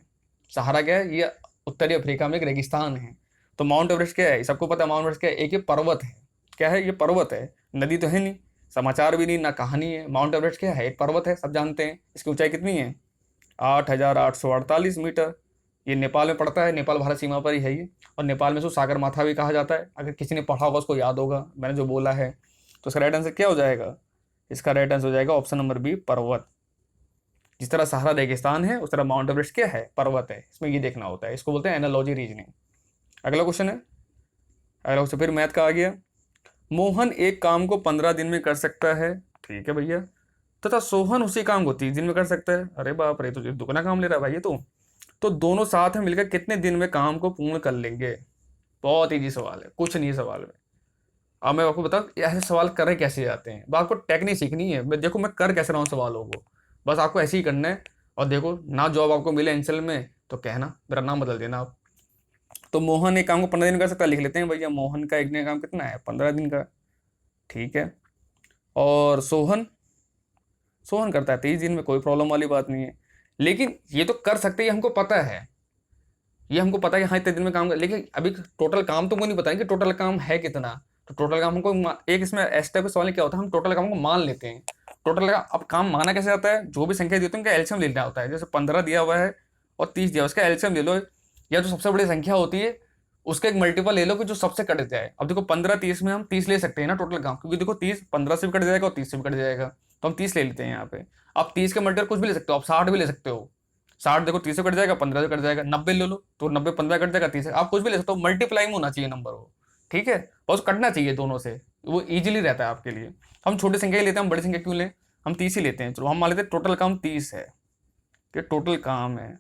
सहारा क्या है, ये उत्तरी अफ्रीका में एक रेगिस्तान है। तो माउंट एवरेस्ट क्या है, सबको पता है माउंट एवरेस्ट क्या है, एक ये पर्वत है। क्या है, ये पर्वत है, नदी तो है नहीं, समाचार भी नहीं, ना कहानी है। माउंट एवरेस्ट क्या है, एक पर्वत है, सब जानते हैं। इसकी ऊंचाई कितनी है 8,848 मीटर। ये नेपाल में पड़ता है, नेपाल भारत सीमा पर ही है ये, और नेपाल में उसको सागर माथा भी कहा जाता है। अगर किसी ने पढ़ा होगा उसको याद होगा मैंने जो बोला है। तो इसका राइट आंसर क्या हो जाएगा, इसका राइट आंसर हो जाएगा ऑप्शन नंबर बी पर्वत। जिस तरह सहारा रेगिस्तान है उस तरह माउंट एवरेस्ट क्या है, पर्वत है। इसमें ये देखना होता है, इसको बोलते हैं एनालॉजी रीजनिंग। अगला क्वेश्चन है, अगला क्वेश्चन फिर मैथ का आ गया। मोहन एक काम को 15 दिन में कर सकता है, ठीक है भैया, तथा सोहन उसी काम को 30 दिन में कर सकता है। अरे बाप रे, तो दुगना काम ले रहा है भाई ये तो दोनों साथ में मिलकर कितने दिन में काम को पूर्ण कर लेंगे। बहुत ईजी सवाल है, कुछ नहीं है सवाल में। अब मैं आपको बताऊँ ऐसे सवाल करे कैसे जाते हैं, बस आपको टेक्निक सीखनी है। देखो मैं कर कैसे रहा हूँ सवालों को, बस आपको ऐसे ही करना है। और देखो ना जॉब आपको मिले आंसर में तो कहना, मेरा नाम बदल देना आप। तो मोहन एक काम को 15 दिन कर सकता है, लिख लेते हैं भैया मोहन का एक दिन का काम कितना है, 15 दिन का। ठीक है। और सोहन, सोहन करता है 30 दिन में, कोई प्रॉब्लम वाली बात नहीं है। लेकिन ये तो कर सकते हैं, ये हमको पता है, ये हमको पता है कि हाँ इतने दिन में काम कर, लेकिन अभी टोटल काम तो मुझे नहीं पता है कि टोटल काम है कितना। तो टोटल काम हमको एक इसमें एस टाइप का सवाल क्या होता है, हम टोटल काम को मान लेते हैं। टोटल का अब काम माना कैसे जाता है, जो भी संख्या दी होती है उनका एलसीएम लेना होता है। जैसे 15 दिया हुआ है और 30 दिया हुआ है, उसका एलसीएम ले लो, या जो सबसे बड़ी संख्या होती है उसका एक मल्टीपल ले लो कि जो सबसे कट जाए। अब देखो 15 30 में हम 30 ले सकते हैं ना टोटल काम, क्योंकि देखो 30 15 से भी कट जाएगा और 30 से भी कट जाएगा, तो हम 30 ले लेते हैं यहाँ पे। अब 30 का मल्टीपल कुछ भी ले सकते हो, आप 60 भी ले सकते हो। 60 देखो 30 से कट जाएगा, 15 से कट जाएगा, 90 ले लो तो 90 15 कट जाएगा, 30 आप कुछ भी ले सकते हो, मल्टीप्लाई में होना चाहिए नंबर वो। ठीक है, बस कटना चाहिए दोनों से, वो इजीली रहता है आपके लिए। हम छोटी संख्या ही लेते हैं, हम बड़ी संख्या क्यों लें, हम 30 ही लेते हैं। चलो हम मान लेते हैं टोटल काम 30 है, कि टोटल काम है।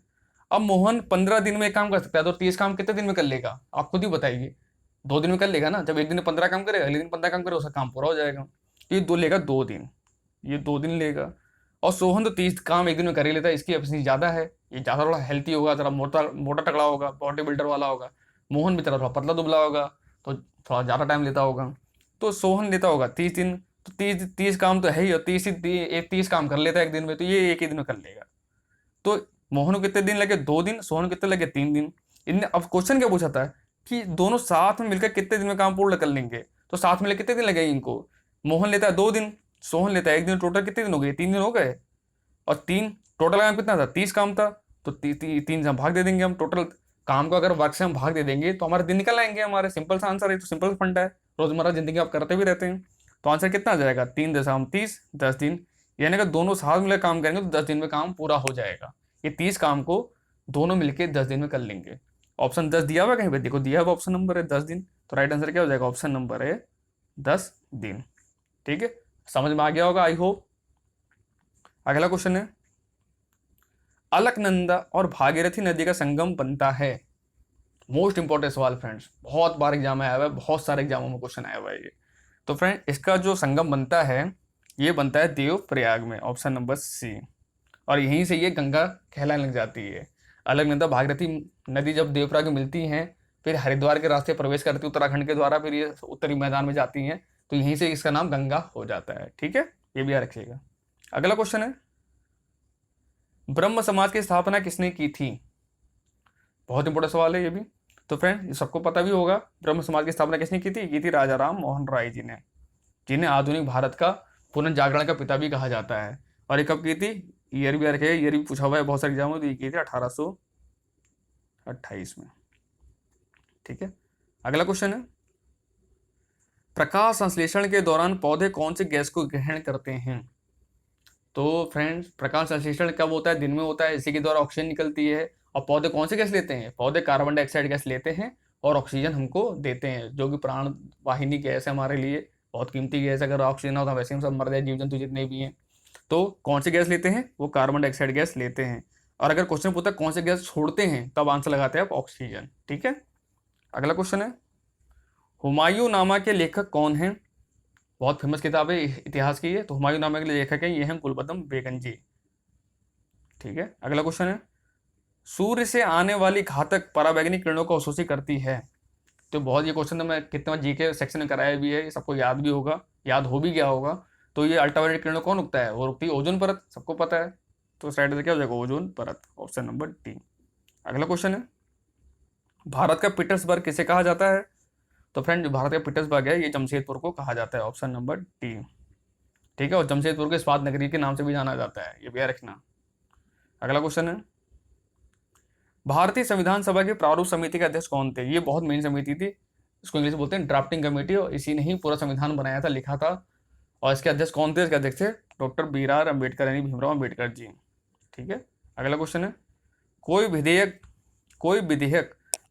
अब मोहन 15 दिन में एक काम कर सकता है, तो 30 काम कितने दिन में कर लेगा आप खुद ही बताइए। 2 दिन में कर लेगा ना, जब एक दिन में 15 काम करेगा अगले दिन 15 काम करेगा, उसका काम पूरा हो जाएगा। तो ये दो लेगा 2 दिन, ये 2 दिन लेगा। और सोहन तो 30 काम एक दिन में कर ही लेता है, इसकी एफिशिएंसी ज़्यादा है, ये ज़्यादा थोड़ा हेल्थी होगा, जरा मोटा मोटा तगड़ा होगा, बॉडी बिल्डर वाला होगा। मोहन भी तरह थोड़ा पतला दुबला होगा, तो थोड़ा ज़्यादा टाइम लेता होगा। तो सोहन लेता होगा 30 दिन, तो 30 काम तो है ही, और 30 काम कर लेता है एक दिन में, तो ये एक ही दिन में कर लेगा। तो मोहन को कितने दिन लगे, 2 दिन, सोहन को कितने लगे, 3 दिन। इनने अब क्वेश्चन क्या पूछा था कि दोनों साथ में मिलकर कितने दिन में काम पूर्ण कर लेंगे, तो साथ में कितने दिन लगेंगे इनको। मोहन लेता है 2 दिन, सोहन लेता है 1 दिन, टोटल कितने दिन हो गए, 3 दिन हो गए। और 3, टोटल काम कितना था, 30 काम था, तो 3 से हम भाग दे देंगे। हम टोटल काम को अगर वर्क से हम भाग दे देंगे तो हमारे दिन निकल आएंगे हमारे, सिंपल सा आंसर है, तो सिंपल फंडा है, रोजमर्रा जिंदगी आप करते भी रहते हैं। तो आंसर कितना आ जाएगा, 3 × 30 10 दिन। यानी कि दोनों साथ मिलकर काम करेंगे तो 10 दिन में काम पूरा हो जाएगा। ये 30 काम को दोनों मिलकर 10 दिन में कर लेंगे। ऑप्शन 10 दिया हुआ है कहीं पे, देखो दिया हुआ ऑप्शन नंबर है 10 दिन, तो राइट आंसर क्या हो जाएगा, ऑप्शन नंबर है 10 दिन। ठीक है, समझ में आ गया होगा आई होप। अगला क्वेश्चन है, अलकनंदा और भागीरथी नदी का संगम बनता है। मोस्ट इंपॉर्टेंट सवाल फ्रेंड्स, बहुत बार एग्जाम में आया हुआ है, बहुत सारे एग्जामों में क्वेश्चन आया हुआ है ये। तो फ्रेंड इसका जो संगम बनता है ये बनता है देवप्रयाग में, ऑप्शन नंबर सी। और यहीं से ये गंगा कहलाने लग जाती है। अलकनंदा भागीरथी नदी जब देवप्रयाग में मिलती हैं, फिर हरिद्वार के रास्ते प्रवेश करती है उत्तराखंड के द्वारा, फिर ये उत्तरी मैदान में जाती हैं, तो यहीं से इसका नाम गंगा हो जाता है। ठीक है, ये भी याद रखिएगा। अगला क्वेश्चन है, ब्रह्म समाज की स्थापना किसने की थी। बहुत इंपॉर्टेंट सवाल है ये भी। तो फ्रेंड सबको पता भी होगा, ब्रह्म समाज की स्थापना किसने की थी राजा राम मोहन राय जी ने, जिन्हें आधुनिक भारत का पुनर्जागरण का पिता भी कहा जाता है। और ये कब की थी, ईयर भी रखे, ईयर भी पूछा हुआ है बहुत सारे एग्जाम में, तो ये की थी 1828 में। ठीक है, अगला क्वेश्चन है, प्रकाश संश्लेषण के दौरान पौधे कौन सी गैस को ग्रहण करते हैं। तो फ्रेंड्स प्रकाश संश्लेषण कब होता है, दिन में होता है, इसी के द्वारा ऑक्सीजन निकलती है। और पौधे कौन सी गैस लेते हैं, पौधे कार्बन डाइऑक्साइड गैस लेते हैं और ऑक्सीजन हमको देते हैं, जो कि प्राण वाहिनी गैस है हमारे लिए, बहुत कीमती गैस है। अगर ऑक्सीजन ना हो तो वैसे हम सब मर जाए, जीव जंतु जितने भी हैं। तो कौन सी गैस लेते हैं, वो कार्बन डाइऑक्साइड गैस लेते हैं। और अगर क्वेश्चन पूछता है कौन सी गैस छोड़ते हैं, तब आंसर लगाते हैं आप ऑक्सीजन। ठीक है, अगला क्वेश्चन है, हुमायूं नामा के लेखक कौन हैं। बहुत फेमस किताब है इतिहास की है, तो हुमायूं नामा के लेखक हैं, ये हैं कुलबदम बेगन जी। ठीक है, अगला क्वेश्चन है, सूर्य से आने वाली घातक पराबैंगनी किरणों को अवशोषित करती है। तो बहुत ये क्वेश्चन तो मैं कितना जीके सेक्शन में कराया भी है, ये सबको याद भी होगा, याद हो भी गया होगा। तो ये अल्ट्रावायलेट किरणों कौन रुकता है, वो रुकती है ओजोन परत, सबको पता है। तो साइड से क्या हो जाएगा, ओजोन परत, ऑप्शन नंबर डी। अगला क्वेश्चन है, भारत का पीटर्सबर्ग किसे कहा जाता है। तो फ्रेंड जो भारत का पीटर्सबर्ग है ये जमशेदपुर को कहा जाता है, ऑप्शन नंबर डी। ठीक है, और जमशेदपुर के स्वाद नगरी के नाम से भी जाना जाता है, ये भी याद रखना। अगला क्वेश्चन है, भारतीय संविधान सभा की प्रारूप समिति के अध्यक्ष कौन थे। ये बहुत मेन समिति थी, इसको इंग्लिश में बोलते हैं ड्राफ्टिंग कमेटी, और इसी ने ही पूरा संविधान बनाया था, लिखा था। और इसके अध्यक्ष कौन थे, इसके अध्यक्ष थे डॉक्टर बी आर अम्बेडकर, यानी भीमराव अम्बेडकर जी। ठीक है, अगला क्वेश्चन है, कोई विधेयक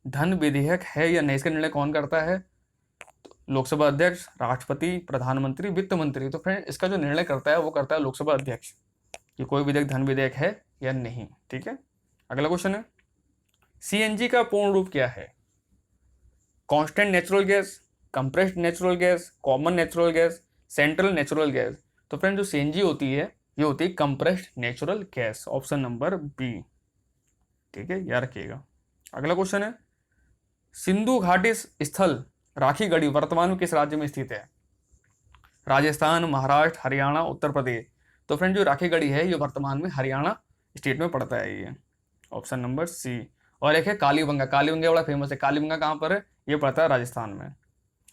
धन विधेयक है या नहीं, इसका निर्णय कौन करता है। तो लोकसभा अध्यक्ष, राष्ट्रपति, प्रधानमंत्री, वित्त मंत्री। तो फ्रेंड इसका जो निर्णय करता है वो करता है लोकसभा अध्यक्ष, कि कोई विधेयक धन विधेयक है या नहीं। ठीक है, अगला क्वेश्चन है, सीएनजी का पूर्ण रूप क्या है। Constant natural gas, compressed natural gas, common natural gas, central natural gas. तो फ्रेंड जो सीएनजी होती है ये होती है compressed natural gas, option number B. ठीक है, याद रखिएगा। अगला क्वेश्चन है, सिंधु घाटी स्थल राखी गढ़ी वर्तमान में किस राज्य में स्थित है? राजस्थान, महाराष्ट्र, हरियाणा, उत्तर प्रदेश। तो फ्रेंड जो राखी गढ़ी है ये वर्तमान में हरियाणा स्टेट में पड़ता है ये, ऑप्शन नंबर सी। और एक है कालीबंगा, कालीबंगा बड़ा फेमस है। कालीबंगा कहाँ पर है? ये पड़ता है राजस्थान में।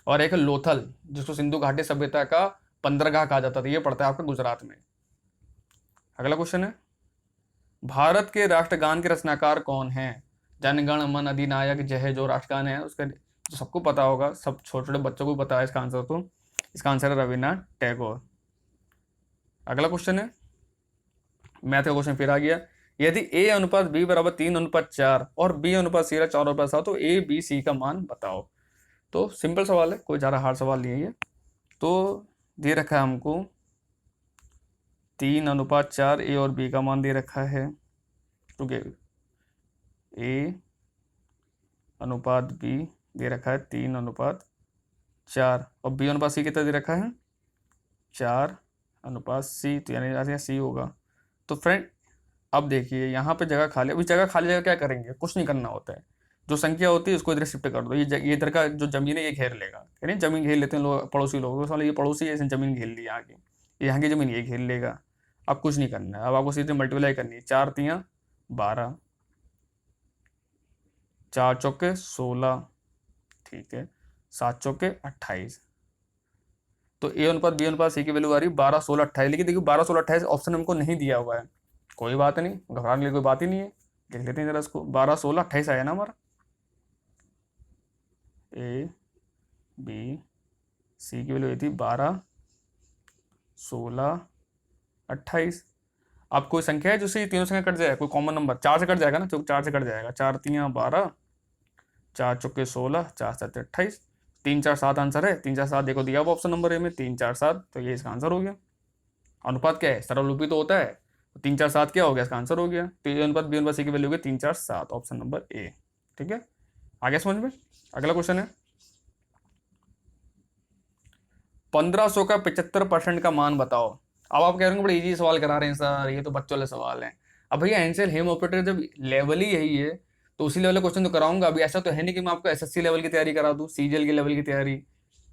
और एक है लोथल, जिसको सिंधु घाटी सभ्यता का बंदरगाह कहा जाता था, ये पड़ता है आपका गुजरात में। अगला क्वेश्चन है, भारत के राष्ट्रगान के रचनाकार कौन है? जन गण मन अधिनायक जय जो राष्ट्रगान है उसका जो सबको पता होगा, सब छोटे छोटे बच्चों को पता है इसका आंसर, तो इसका आंसर है रविन्द्रनाथ टैगोर। अगला क्वेश्चन है, मैथ का क्वेश्चन फिर आ गया। यदि a अनुपात b बराबर 3:4 और b अनुपात c 4:7 तो a b c का मान बताओ। तो सिंपल सवाल है, कोई ज़्यादा हार्ड सवाल नहीं है ये। तो दे रखा है हमको 3:4 a और b का मान दे रखा है, ठीक है। a अनुपात b दे रखा है 3:4 और b अनुपात c कितना दे रखा है 4:c, तो यानी सी होगा। तो फ्रेंड अब देखिए यहाँ पे जगह खाली, अभी जगह खाली जगह क्या करेंगे, कुछ नहीं करना होता है। जो संख्या होती है उसको इधर शिफ्ट कर दो, ये इधर का जो जमीन है ये घेर लेगा, यानी जमीन घेर लेते हैं लोग, पड़ोसी लोग, तो ये पड़ोसी है, इसने जमीन घेर ली यहाँ की, यहाँ की जमीन ये घेर लेगा। अब कुछ नहीं करना है, अब आपको सीधे मल्टीप्लाई करनी है। 4×3 = 12, 4×4 = 16, ठीक है, 7×4 = 28। तो a अनुपात b अनुपात c की वैल्यू आ रही है 12, 16, 28। लेकिन देखिए 12, 16, 28 ऑप्शन हमको नहीं दिया हुआ है, कोई बात नहीं, घबराने की कोई बात ही नहीं है। देख लेते हैं जरा इसको, 12, 16, 28 आया ना हमारा। a b c की वैल्यू थी 12, 16, 28। अब कोई संख्या है जिससे तीनों संख्या कट जाएगा, कोई कॉमन नंबर 4 से कट जाएगा ना, तो 4 से कट जाएगा। 4×3 = 12, 4×4 = 16, 4×7 = 28, 3, 4, 7 आंसर है। 3, 4, 7 देखो दिया हुआ ऑप्शन नंबर ए में 3, 4, 7, तो ये इसका आंसर हो गया। अनुपात क्या है, सरलरूपी तो होता है, तो 3, 4, 7 क्या हो गया, इसका आंसर हो गया। तो ए अनुपात बी अनुपात सी की वैल्यू हो गई 3, 4, 7, ऑप्शन नंबर ए। ठीक है, आगे समझ में। अगला क्वेश्चन है, 1500 का 75% का मान बताओ। अब आप कह रहे हो बड़े इजी सवाल करा रहे हैं सर, ये तो बच्चों वाले सवाल हैं। अब भैया एंसेल हेम ऑपरेटर जब लेवल ही यही है तो उसी लेवल का क्वेश्चन तो कराऊंगा। अभी ऐसा तो है नहीं कि मैं आपको एसएससी लेवल की तैयारी करा दूं, सीजीएल के लेवल की तैयारी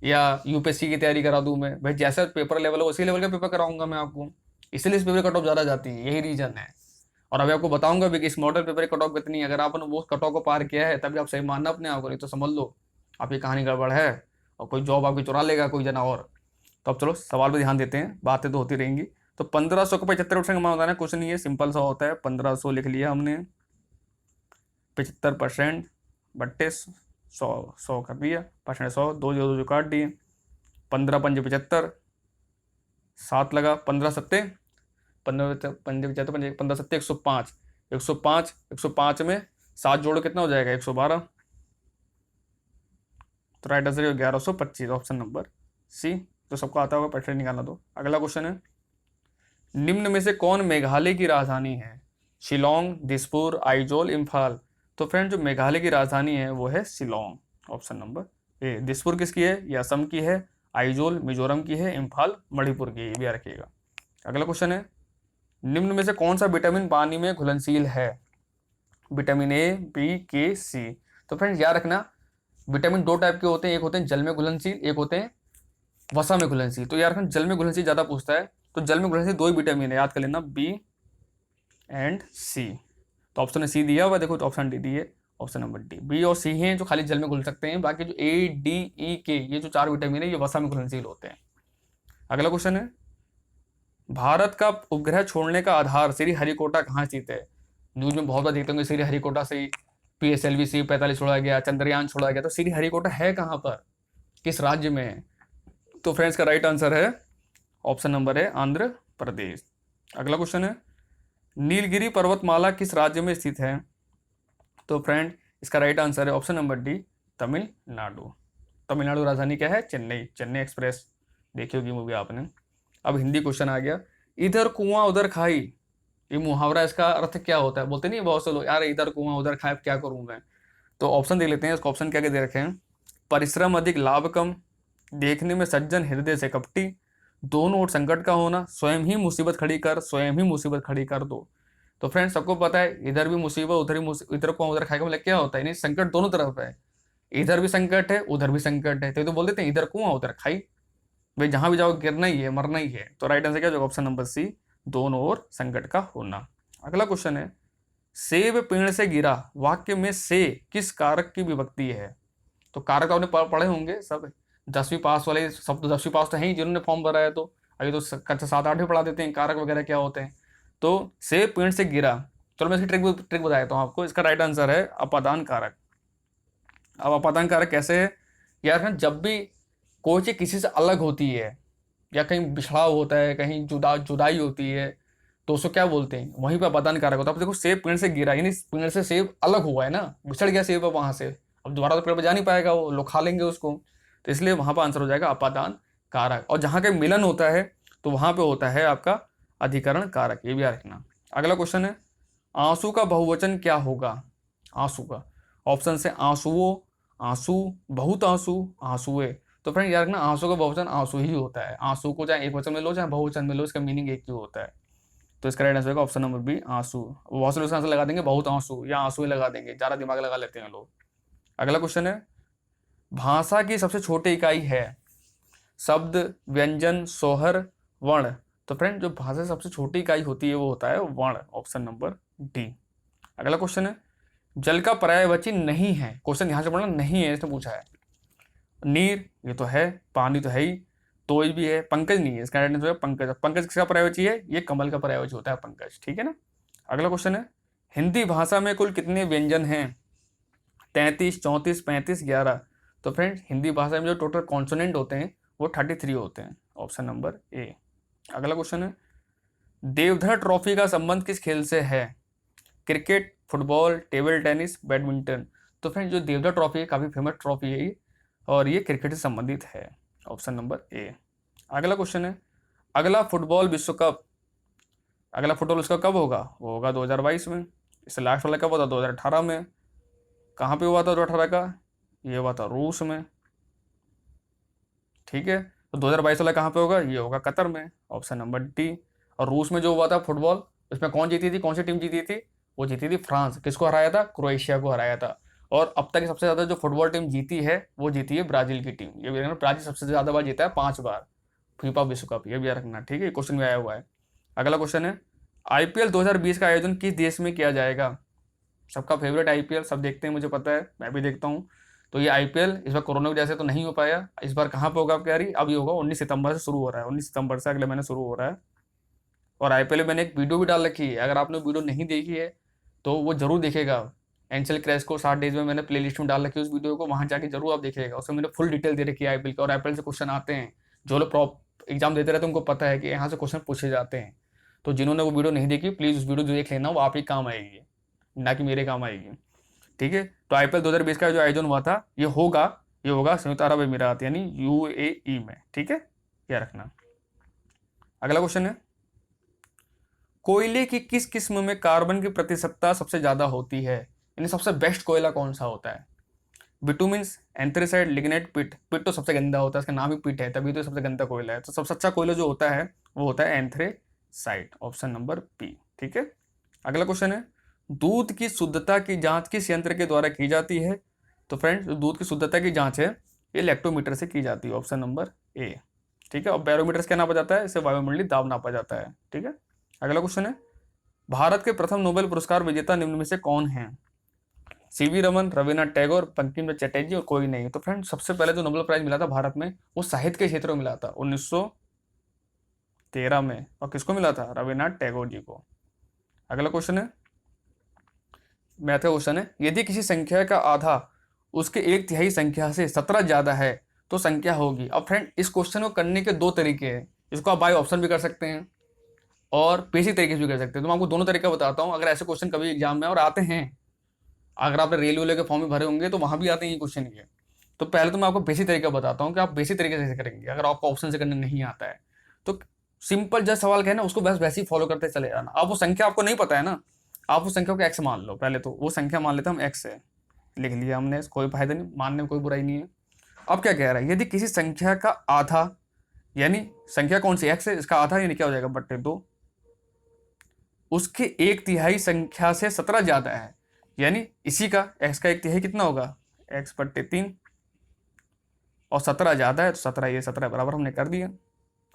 या यूपीएससी की तैयारी करा दूं। मैं भाई जैसा पेपर लेवल हो उसी लेवल का पेपर कराऊंगा मैं आपको, इसलिए इस पेपर कट ऑफ ज़्यादा जाती है, यही रीजन है। और अभी आपको बताऊंगा भी कि इस मॉडल पेपर की कट ऑफ कितनी है। अगर आपने वो कट ऑफ को पार किया है तभी आप सही मानना अपने आप को, नहीं तो समझ लो आपकी कहानी गड़बड़ है और कोई जॉब आपकी चुरा लेगा कोई जना और। तो अब चलो सवाल पे ध्यान देते हैं, बातें तो होती रहेंगी। तो 1500 को 75% का मान बताना कुछ नहीं है, सिंपल सा होता है। 1500 लिख लिया हमने, 75% बट्टे 100 कर दिया, परसेंट 100, 2 0 2 काट दिए, 15×5 = 75, 7 लगा, 15×7 = 15×5 = 15×7 = 105, 105, 105 में 7 जोड़ो कितना हो जाएगा 112। तो right answer 1125, option number C. तो सबको आता होगा, परसेंट निकालना। दो अगला क्वेश्चन है, निम्न में से कौन मेघालय की राजधानी है? शिलोंग, दिसपुर, आइजोल, इम्फाल। तो फ्रेंड जो मेघालय की राजधानी है वो है शिलोंग, ऑप्शन नंबर ए। दिसपुर किसकी है? ये असम की है। आइजोल मिजोरम की है। इम्फाल मणिपुर की है, ये भी याद रखिएगा। अगला क्वेश्चन है, निम्न में से कौन सा विटामिन पानी में घुलनशील है? विटामिन ए, बी, के, सी। तो फ्रेंड्स याद रखना, विटामिन 2 टाइप के होते हैं, एक होते हैं जल में घुलनशील, एक होते हैं वसा में घुलनशील। तो यार जल में घुलनशील ज़्यादा पूछता है, तो जल में घुलनशील 2 ही विटामिन है, याद कर लेना, बी एंड सी। तो ऑप्शन सी दिया हुआ देखो, तो ऑप्शन डी है, ऑप्शन नंबर डी। बी और सी हैं जो खाली जल में घुल सकते हैं, बाकी जो ए, डी, ई, के ये जो 4 विटामिन है ये वसा में घुलनशील होते हैं। अगला क्वेश्चन है, भारत का उपग्रह छोड़ने का आधार श्रीहरिकोटा कहाँ स्थित है? न्यूज में बहुत बार देखते होंगे श्रीहरिकोटा से PSLV C-45 छोड़ा गया, चंद्रयान छोड़ा गया। तो श्रीहरिकोटा है कहाँ पर, किस राज्य में है? तो फ्रेंड्स का राइट आंसर है ऑप्शन नंबर है आंध्र प्रदेश। अगला क्वेश्चन है, नीलगिरी पर्वतमाला किस राज्य में स्थित है? तो फ्रेंड इसका राइट आंसर है option number D, Tamil Nadu. Tamil Nadu राजधानी क्या है? चेन्नई। चेन्नई एक्सप्रेस देखी होगी मूवी आपने। अब हिंदी क्वेश्चन आ गया, इधर कुआं उधर खाई, ये मुहावरा इसका अर्थ क्या होता है? बोलते नहीं बहुत से लोग, यार इधर कुआं उधर खाई क्या करूं मैं। तो ऑप्शन दे लेते हैं इसको, ऑप्शन क्या क्या दे रखे हैं, परिश्रम अधिक लाभ कम, देखने में सज्जन हृदय से कपटी, दोनों ओर संकट का होना, स्वयं ही मुसीबत खड़ी कर, स्वयं ही मुसीबत खड़ी कर दो। तो फ्रेंड्स सबको पता है इधर भी मुसीबत उधर ही इधर को उधर खाएगा, मतलब क्या होता है, नहीं संकट दोनों तरफ है, इधर भी संकट है उधर भी संकट है, तो बोल देते हैं इधर कुआं उधर खाई। भाई जहां भी जाओ गिरना ही है, मरना ही है। तो राइट आंसर क्या होगा, ऑप्शन नंबर सी, दोनों ओर संकट का होना। अगला क्वेश्चन है, सेब पेड़ से गिरा, वाक्य में से किस कारक की विभक्ति है। तो कारक आपने पढ़े होंगे सब, 10वीं पास वाले सब, तो 10वीं पास तो है ही जिन्होंने फॉर्म भरा है, तो अभी तो कक्षा 7 8 भी पढ़ा देते हैं कारक वगैरह क्या होते हैं। तो सेब पेड़ से गिरा, चलो मैं इसकी ट्रिक बता देता हूँ आपको। इसका राइट आंसर है अपादान कारक। अब अपादान कारक कैसे है यार, जब भी कोई चीज किसी से अलग होती है या कहीं बिछड़ाव होता है, कहीं जुदाई होती है, तो उसको क्या बोलते हैं, वहीं पर अपादान कारक होता है। अब देखो सेब पेड़ से गिरा, यानी पेड़ से सेब अलग हुआ है ना, बिछड़ गया सेब वहां से, अब दोबारा तो पेड़ पर जा नहीं पाएगा, वो लोग खा लेंगे उसको, तो इसलिए वहां पर आंसर हो जाएगा अपादान कारक। और जहां का मिलन होता है तो वहां पे होता है आपका अधिकरण कारक, ये भी याद रखना। अगला क्वेश्चन है, आंसू का बहुवचन क्या होगा। आंसू का ऑप्शन से आंसुओं, आंसू, बहुत आंसू, आंसुए। तो फ्रेंड यार ना, आंसू का बहुवचन आंसू ही होता है। आंसू को चाहे एक वचन में लो चाहे बहुवचन में लो, इसका मीनिंग एक ही होता है। तो इसका राइट आंसर होगा ऑप्शन नंबर बी, आंसू। बहुत से लोग आंसर लगा देंगे बहुत आंसू या आंसू ही लगा देंगे, ज़्यादा दिमाग लगा लेते हैं लोग। अगला क्वेश्चन है, भाषा की सबसे छोटी इकाई है शब्द, व्यंजन, सोहर, वर्ण। तो फ्रेंड जो भाषा की सबसे छोटी इकाई होती है वो होता है वर्ण, ऑप्शन नंबर डी। अगला क्वेश्चन है, जल का पर्यायवाची नहीं है। क्वेश्चन ध्यान से पढ़ना, नहीं है इसने पूछा है। नीर ये तो है, पानी तो है ही, तोय भी है, पंकज नहीं है। इसका राइट आंसर है पंकज। पंकज किसका पर्यायवाची है, ये कमल का पर्यायवाची होता है पंकज, ठीक है ना। अगला क्वेश्चन है, हिंदी भाषा में कुल कितने व्यंजन हैं। 33, 34, 35, 11। तो फ्रेंड्स हिंदी भाषा में जो टोटल कॉन्सोनेंट होते हैं वो 33 होते हैं, ऑप्शन नंबर ए। अगला क्वेश्चन है, देवधर ट्रॉफी का संबंध किस खेल से है। Cricket, football, table tennis, badminton. तो फ्रेंड जो देवधर ट्रॉफी है काफ़ी फेमस ट्रॉफी है ये, और ये क्रिकेट से संबंधित है, ऑप्शन नंबर ए। अगला क्वेश्चन है, अगला फुटबॉल विश्व कप, अगला फुटबॉल विश्व कप कब होगा, वो होगा 2022 में। इससे लास्ट वाला कब हुआ था, 2018 में। कहाँ पे हुआ था 2018 का, ये हुआ था रूस में, ठीक है। तो 2022 वाला कहाँ पे होगा, ये होगा कतर में, ऑप्शन नंबर डी। और रूस में जो हुआ था फुटबॉल, उसमें कौन जीती थी, कौन सी टीम जीती थी, वो जीती थी फ्रांस। किसको हराया था, क्रोएशिया को हराया था। और अब तक सबसे ज़्यादा जो फुटबॉल टीम जीती है वो जीती है ब्राज़ील की टीम। ये भी रखना, ब्राज़ील सबसे ज़्यादा बार जीता है, 5 बार फीफा विश्व कप, ये भी रखना, ठीक है। क्वेश्चन में आया हुआ है। अगला क्वेश्चन है, आईपीएल 2020 का आयोजन किस देश में किया जाएगा। सबका फेवरेट आईपीएल, सब देखते हैं, मुझे पता है, मैं भी देखता हूँ। तो ये आईपीएल इस बार कोरोना की वजह से तो नहीं हो पाया, इस बार कहाँ पे होगा आप कह रही, अब ये होगा 19 सितंबर से शुरू हो रहा है, 19 सितंबर से अगले महीने शुरू हो रहा है। और आईपीएल में मैंने एक वीडियो भी डाल रखी है, अगर आपने वीडियो नहीं देखी है तो वो जरूर देखेगा। एनसीएल क्रैश को 60 डेज में मैंने प्ले लिस्ट में डाल रखी है उस वीडियो को, वहाँ जाके जरूर आप देखिएगा। उसमें मैंने फुल डिटेल दे रखी है आईपीएल का, और आईपीएल से क्वेश्चन आते हैं। जो लोग प्रॉप एग्जाम देते रहते हैं उनको पता है कि यहाँ से क्वेश्चन पूछे जाते हैं। तो जिन्होंने वो वीडियो नहीं देखी प्लीज़ उस वीडियो जो देख लेना, वो आप ही काम आएगी, ना कि मेरे काम आएगी, ठीक है। तो आईपीएल 2020 का जो आयोजन हुआ था ये होगा संयुक्त अरब अमीरात यानी यूएई में, ठीक है, क्या रखना। अगला क्वेश्चन है, कोयले की किस किस्म में कार्बन की प्रतिशतता सबसे ज्यादा होती है, यानी सबसे बेस्ट कोयला कौन सा होता है। बिटुमिन्स, एंथ्रेसाइट, लिग्नाइट, पिट। पिट तो सबसे गंदा होता है, इसका नाम ही पिट है, तभी तो सबसे गंदा कोयला है। तो सबसे अच्छा कोयला जो होता है वो होता है एंथ्रेसाइट, ऑप्शन नंबर बी, ठीक है। अगला क्वेश्चन है, दूध की शुद्धता की जांच किस यंत्र के द्वारा की जाती है। तो फ्रेंड्स दूध की शुद्धता की जांच है ये लैक्टोमीटर से की जाती है, ऑप्शन नंबर ए, ठीक है। और बैरोमीटर से क्या नापा जाता है, इसे वायुमंडलीय दाब नापा जाता है, ठीक है। अगला क्वेश्चन है, भारत के प्रथम नोबेल पुरस्कार विजेता निम्न में से कौन है। सीवी रमन, रविन्द्रनाथ टैगोर, बंकिम चंद्र चटर्जी और कोई नहीं। तो फ्रेंड सबसे पहले जो नोबेल प्राइज मिला था भारत में वो साहित्य के क्षेत्र में मिला था 1913 में, और किसको मिला था, रविन्द्रनाथ टैगोर जी को। अगला क्वेश्चन है, मैथ का क्वेश्चन है, यदि किसी संख्या का आधा उसके 1/3 संख्या से 17 ज्यादा है तो संख्या होगी। अब फ्रेंड इस क्वेश्चन को करने के 2 तरीके हैं, इसको आप बाय ऑप्शन भी कर सकते हैं और बेसिक तरीके से भी कर सकते हैं। तो मैं आपको दोनों तरीका बताता हूँ, अगर ऐसे क्वेश्चन कभी एग्जाम में और आते हैं, अगर आपने रेलवे के फॉर्म में भरे होंगे तो वहाँ भी आते हैं ये क्वेश्चन ये। तो पहले तो मैं आपको बेसिक तरीका बताता हूँ कि आप बेसिक तरीके से करेंगे, अगर आपको ऑप्शन से करने नहीं आता है तो सिंपल जस्ट सवाल कहना उसको बस वैसे ही फॉलो करते चले जाना। अब वो संख्या आपको नहीं पता है ना, आप उस संख्या को एक्स मान लो, पहले तो वो संख्या मान लेते हैं हम एक्स है, लिख लिया हमने, कोई फायदा नहीं, मानने में कोई बुराई नहीं है। अब क्या कह रहा है, यदि किसी संख्या का आधा, यानी संख्या कौन सी एक्स है, इसका आधा यानी क्या हो जाएगा बट्टे 2, उसके एक तिहाई संख्या से 17 ज्यादा है, यानी इसी का एक्स का एक तिहाई कितना होगा, एक्स बट्टे 3, और 17 ज्यादा है तो 17, ये 17 बराबर हमने कर दिया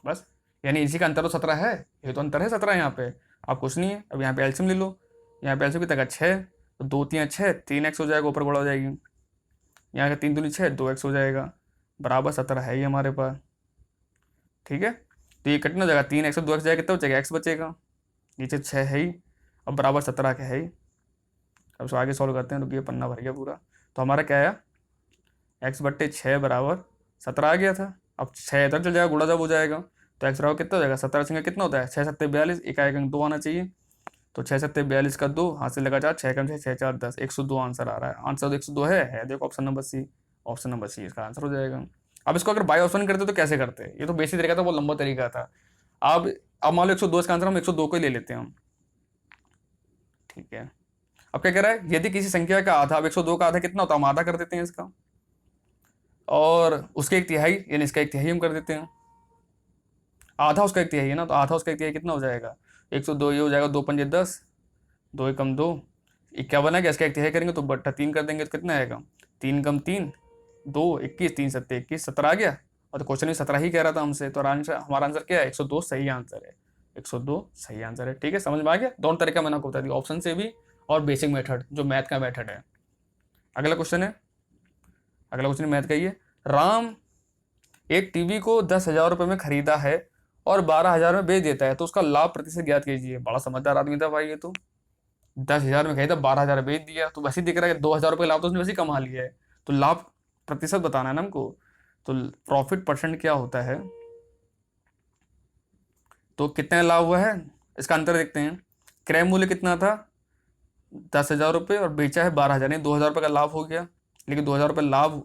बस। यानी इसी का अंतर तो 17 है, ये तो अंतर है 17 यहाँ पे। अब कुछ नहीं है, अब यहाँ पे एलसीएम ले लो, यहाँ पे एलसीएम कितना का 6, तो 2 3 6, 3x हो जाएगा, ऊपर बड़ा हो जाएगी, यहाँ का 3 दूनी 6, 2x हो जाएगा, बराबर 17 है ये हमारे पास। ठीक है, तो ये कटना हो जाएगा, 3x 2x जाएगा, कितना बचेगा, x बचेगा, नीचे 6 है ही, अब बराबर 17 का है ही। अब इसको आगे सॉल्व करते हैं, रुकिए पन्ना भर गया पूरा। तो हमारा क्या आया, एक्स बट्टे 6 बराबर 17 आ गया था। अब 6 इधर चल जाएगा, गुणा जब हो जाएगा, तो एक्स बराबर कितना हो जाएगा, 17 संख्या कितना होता है, 6 7 42, एक अंक 2 आना चाहिए, तो 6 7 42 का 2, हाथ से लगा 4, 6 कम 6 6 4 10, 102 आंसर आ रहा है। आंसर तो 102 है, देखो option number C, option number C इसका आंसर हो जाएगा। अब इसको अगर बाय ऑप्शन करते तो कैसे करते, ये तो बेसिक तरीका था, वो लंबा तरीका था। अब मान लो 102 इसका आंसर, हम 102 को ही ले लेते हैं हम। ठीक है, अब क्या कह रहा है, यदि किसी संख्या का आधा, अब 102 का आधा कितना होता है, हम आधा कर देते हैं इसका, और उसके एक तिहाई यानी इसका एक तिहाई हम कर देते हैं। आधा उसका एक तिहाई है ना, तो आधा उसका एक तिहाई कितना हो जाएगा, 102, ये हो जाएगा 2 पंजे 10, 2 एकम 2, 51 है, इसका एक तिहाई करेंगे तो बट्टा 3 कर देंगे तो कितना आएगा, 3 कम 3 2, 21, 3 सत्ते 21, 17 आ गया। और तो क्वेश्चन में 17 ही कह रहा था हमसे, तो आंसर हमारा आंसर क्या है, 102 सही आंसर है, 102 सही आंसर है। ठीक है, समझ में आ गया, दोनों तरीका मैंने आपको बता दिया, ऑप्शन से भी और बेसिक मेथड जो मैथ का मेथड है। अगला क्वेश्चन है, अगला क्वेश्चन मैथ का ही है। राम एक टीवी को 10,000 रुपये में खरीदा है और 12,000 में बेच देता है, तो उसका लाभ प्रतिशत ज्ञात कीजिए। बड़ा समझदार आदमी था भाई ये तो, 10,000 में खरीदा, 12,000 बेच दिया, तो वैसे ही दिख रहा है कि 2,000 रुपये लाभ तो उसने वैसे ही कमा लिया है, तो लाभ प्रतिशत बताना है ना हमको। तो प्रॉफिट परसेंट क्या होता है, तो कितने लाभ हुआ है, इसका अंतर देखते हैं। क्रय मूल्य कितना था, 10,000 रुपये, और बेचा है 12,000, यानी 2,000 रुपये का लाभ हो गया। लेकिन 2,000 रुपये लाभ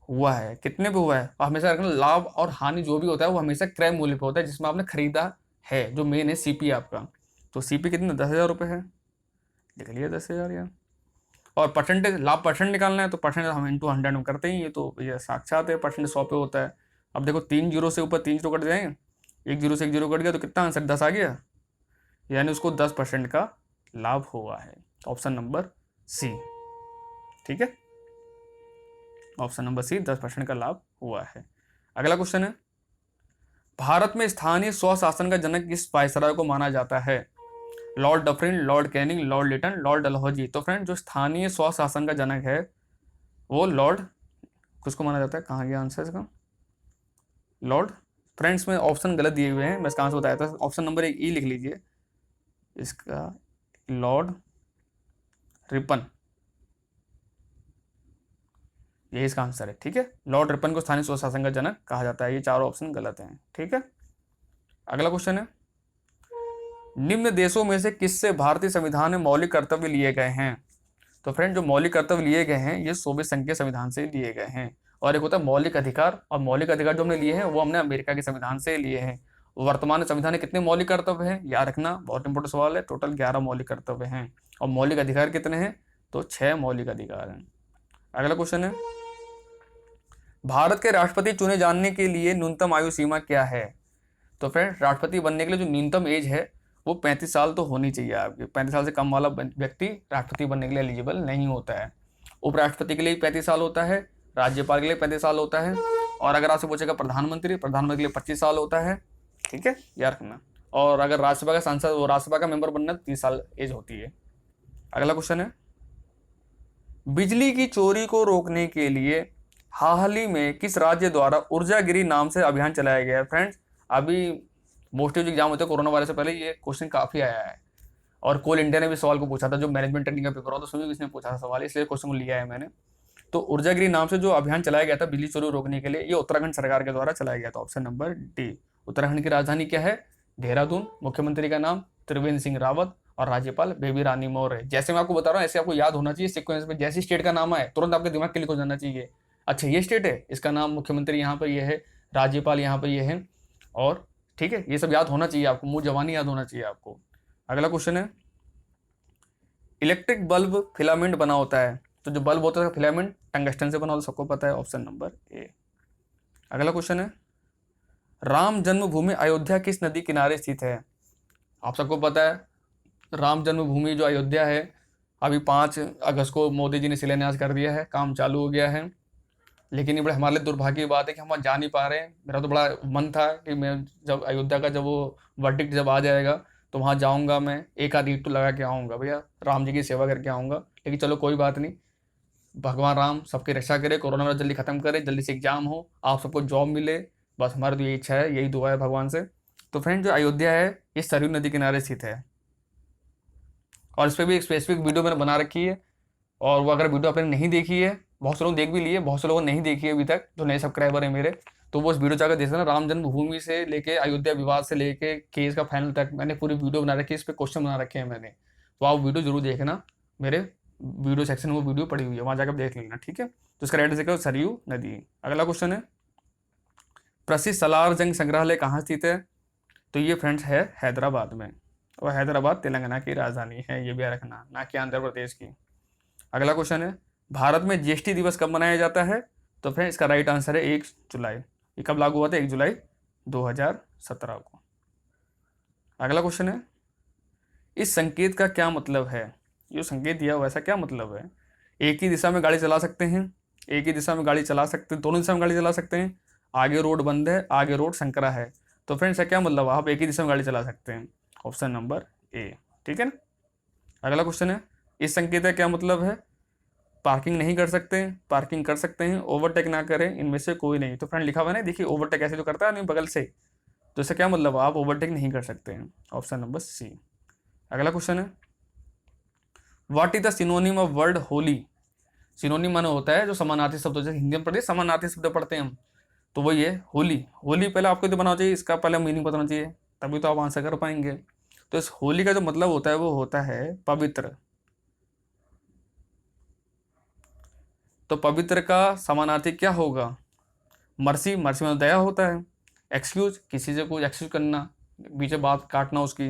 हुआ है, कितने पे हुआ है, और हमेशा रखना लाभ और हानि जो भी होता है वो हमेशा क्रय मूल्य पे होता है, जिसमें आपने खरीदा है, जो मेन है सीपी आपका। तो सीपी कितना, 10,000 रुपये है, लिख लिया 10,000 यार। और परसेंटेज, लाभ परसेंट निकालना है, तो परसेंट हम इंटू 100 में करते ही, ये तो ये साक्षात है, परसेंट 100 पे होता है। अब देखो 3 जीरो से ऊपर 3 जीरो कट जाएंगे, 1 जीरो से 1 जीरो कट गया, तो कितना आंसर 10 आ गया, यानी उसको 10% का लाभ हुआ है, ऑप्शन नंबर सी। ठीक है, ऑप्शन नंबर सी, 10% का लाभ हुआ है। अगला क्वेश्चन है, भारत में स्थानीय स्वशासन का जनक किस वायसराय को माना जाता है, lord Dufferin, lord Canning, lord Lytton, lord Dalhousie. तो फ्रेंड जो स्थानीय स्वशासन का जनक है वो लॉर्ड, किसको माना जाता है, कहाँ गया आंसर इसका, लॉर्ड, फ्रेंड्स में ऑप्शन गलत दिए हुए हैं, मैं इसका आंसर बताया था, ऑप्शन नंबर 1 ई लिख लीजिए इसका, लॉर्ड रिपन, यही इसका आंसर है। ठीक है, लॉर्ड रिपन को स्थानीय स्वशासन का जनक कहा जाता है, ये चारों ऑप्शन गलत हैं। ठीक है, अगला क्वेश्चन है, निम्न देशों में से किससे भारतीय संविधान में मौलिक कर्तव्य लिए गए हैं। तो फ्रेंड जो मौलिक कर्तव्य लिए गए हैं ये सोवियत संघ के संविधान से लिए गए हैं, और एक होता है मौलिक अधिकार, और मौलिक अधिकार जो हमने लिए हैं वो हमने अमेरिका के संविधान से लिए हैं। वर्तमान संविधान में कितने मौलिक कर्तव्य हैं, याद रखना, बहुत इंपॉर्टेंट सवाल है, टोटल 11 मौलिक कर्तव्य हैं, और मौलिक अधिकार कितने हैं, तो 6 मौलिक अधिकार हैं। अगला क्वेश्चन है, भारत के राष्ट्रपति चुने जाने के लिए न्यूनतम आयु सीमा क्या है। तो फ्रेंड राष्ट्रपति बनने के लिए जो न्यूनतम एज है वो 35 साल तो होनी चाहिए आपकी, 35 साल से कम वाला व्यक्ति राष्ट्रपति बनने के लिए एलिजिबल नहीं होता है। उपराष्ट्रपति के लिए 35 साल होता है, राज्यपाल के लिए 35 साल होता है, और अगर आपसे पूछेगा प्रधानमंत्री के लिए 25 साल होता है। ठीक है, याद रखना। और अगर राज्यसभा का सांसद, वो राज्यसभा का मेंबर बनना 30 साल एज होती है। अगला क्वेश्चन है, बिजली की चोरी को रोकने के लिए हाल ही में किस राज्य द्वारा ऊर्जागिरी नाम से अभियान चलाया गया है। फ्रेंड्स अभी मोस्टली जो एग्जाम होते हैं कोरोना वायरस से पहले ये क्वेश्चन काफी आया है, और कोल इंडिया ने भी सवाल को पूछा था, जो मैनेजमेंट ट्रेनिंग का पेपर हुआ तो उसमें भी इसने पूछा था सवाल, इसलिए क्वेश्चन को लिया है मैंने। तो ऊर्जागिरी नाम से जो अभियान चलाया गया था बिजली चोरी रोकने के लिए, ये उत्तराखंड सरकार के द्वारा चलाया गया था, ऑप्शन नंबर डी। उत्तराखंड की राजधानी क्या है, देहरादून, मुख्यमंत्री का नाम त्रिवेंद्र सिंह रावत, और राज्यपाल बेबी रानी मौर्य। जैसे मैं आपको बता रहा हूँ ऐसे आपको याद होना चाहिए सीक्वेंस में, जैसी स्टेट का नाम आए तुरंत आपके दिमाग क्लिक हो जाना चाहिए, अच्छा ये स्टेट है, इसका नाम मुख्यमंत्री यहाँ पर ये है, राज्यपाल यहाँ पर ये है, और ठीक है ये सब याद होना चाहिए आपको, मुंह जवानी याद होना चाहिए आपको। अगला क्वेश्चन है, इलेक्ट्रिक बल्ब फिलामेंट बना होता है तो जो बल्ब होता है फिलामेंट टंगस्टन से बना होता है, सबको पता है, ऑप्शन नंबर ए। अगला क्वेश्चन है, राम जन्मभूमि अयोध्या किस नदी किनारे स्थित है? आप सबको पता है राम जन्मभूमि जो अयोध्या है, अभी 5 अगस्त को मोदी जी ने शिलान्यास कर दिया है, काम चालू हो गया है। लेकिन ये बड़े हमारे लिए दुर्भाग्य की बात है कि हम वहाँ जा नहीं पा रहे हैं। मेरा तो बड़ा मन था कि मैं जब अयोध्या का जब वो वर्डिक्ट जब आ जाएगा तो वहाँ जाऊँगा, मैं एक आध ईंट तो लगा के आऊँगा भैया, राम जी की सेवा करके आऊँगा। लेकिन चलो कोई बात नहीं, भगवान राम सबकी रक्षा करे, कोरोना वायरस जल्दी खत्म करे, जल्दी से एग्जाम हो, आप सबको जॉब मिले, बस हमारी तो यही इच्छा है, यही दुआ है भगवान से। तो फ्रेंड जो अयोध्या है ये सरयू नदी किनारे स्थित है, और इस पर भी एक स्पेसिफिक वीडियो मैंने बना रखी है। और वो अगर वीडियो आपने नहीं देखी है, बहुत से लोग देख भी लिए, बहुत से लोगों ने नहीं देखी है अभी तक, जो नए सब्सक्राइबर है मेरे, तो वो उस वीडियो जाकर देख लेना। राम जन्मभूमि से लेके अयोध्या विवाद से लेके केस का फाइनल तक मैंने पूरी वीडियो बना रखी है, इस पर क्वेश्चन बना रखे हैं मैंने, तो आप वीडियो जरूर देखना, मेरे वीडियो सेक्शन में वो वीडियो पड़ी हुई है, वहाँ जाकर देख लेना, ठीक है। तो इसका राइट आंसर सरयू नदी। अगला क्वेश्चन है, प्रसिद्ध सलार जंग संग्रहालय कहाँ स्थित है? तो ये फ्रेंड्स है हैदराबाद में, और हैदराबाद तेलंगाना की राजधानी है, ये भी रखना, ना कि आंध्र प्रदेश की। अगला क्वेश्चन है, भारत में जीएसटी दिवस कब मनाया जाता है? तो फ्रेंड इसका राइट आंसर है 1 जुलाई। ये कब लागू हुआ था? 1 जुलाई 2017 को। अगला क्वेश्चन है, इस संकेत का क्या मतलब है? जो संकेत दिया हुआ, ऐसा क्या मतलब है? एक ही दिशा में गाड़ी चला सकते हैं, एक ही दिशा में गाड़ी चला सकते हैं, दोनों दिशा में गाड़ी चला सकते हैं, आगे रोड बंद है, आगे रोड संकरा है। तो फ्रेंड्स इसका क्या मतलब है? आप एक ही दिशा में गाड़ी चला सकते हैं, ऑप्शन नंबर ए, ठीक है ना। अगला क्वेश्चन है, इस संकेत का क्या मतलब है? पार्किंग नहीं कर सकते, पार्किंग कर सकते हैं, ओवरटेक ना करें, इनमें से कोई नहीं। तो फ्रेंड लिखा हुआ है ना, देखिए ओवरटेक ऐसे जो करता है नहीं बगल से, तो इसका क्या मतलब? आप ओवरटेक नहीं कर सकते हैं, ऑप्शन नंबर सी। अगला क्वेश्चन है, what is the synonym of word Holi? Synonym माने होता है जो समानार्थी शब्द, जैसे हिंदी में पढ़ते हैं समानार्थी शब्द पढ़ते हैं हम, तो वही है होली। होली पहले आपको तो बनाना चाहिए, इसका पहले मीनिंग बताना चाहिए, तभी तो आप आंसर कर पाएंगे। तो इस होली का जो मतलब होता है वो होता है पवित्र। तो पवित्र का समानार्थी क्या होगा? मर्सी, मर्सी में दया होता है। एक्सक्यूज, किसी से कुछ एक्सक्यूज करना, बीच में बात काटना उसकी।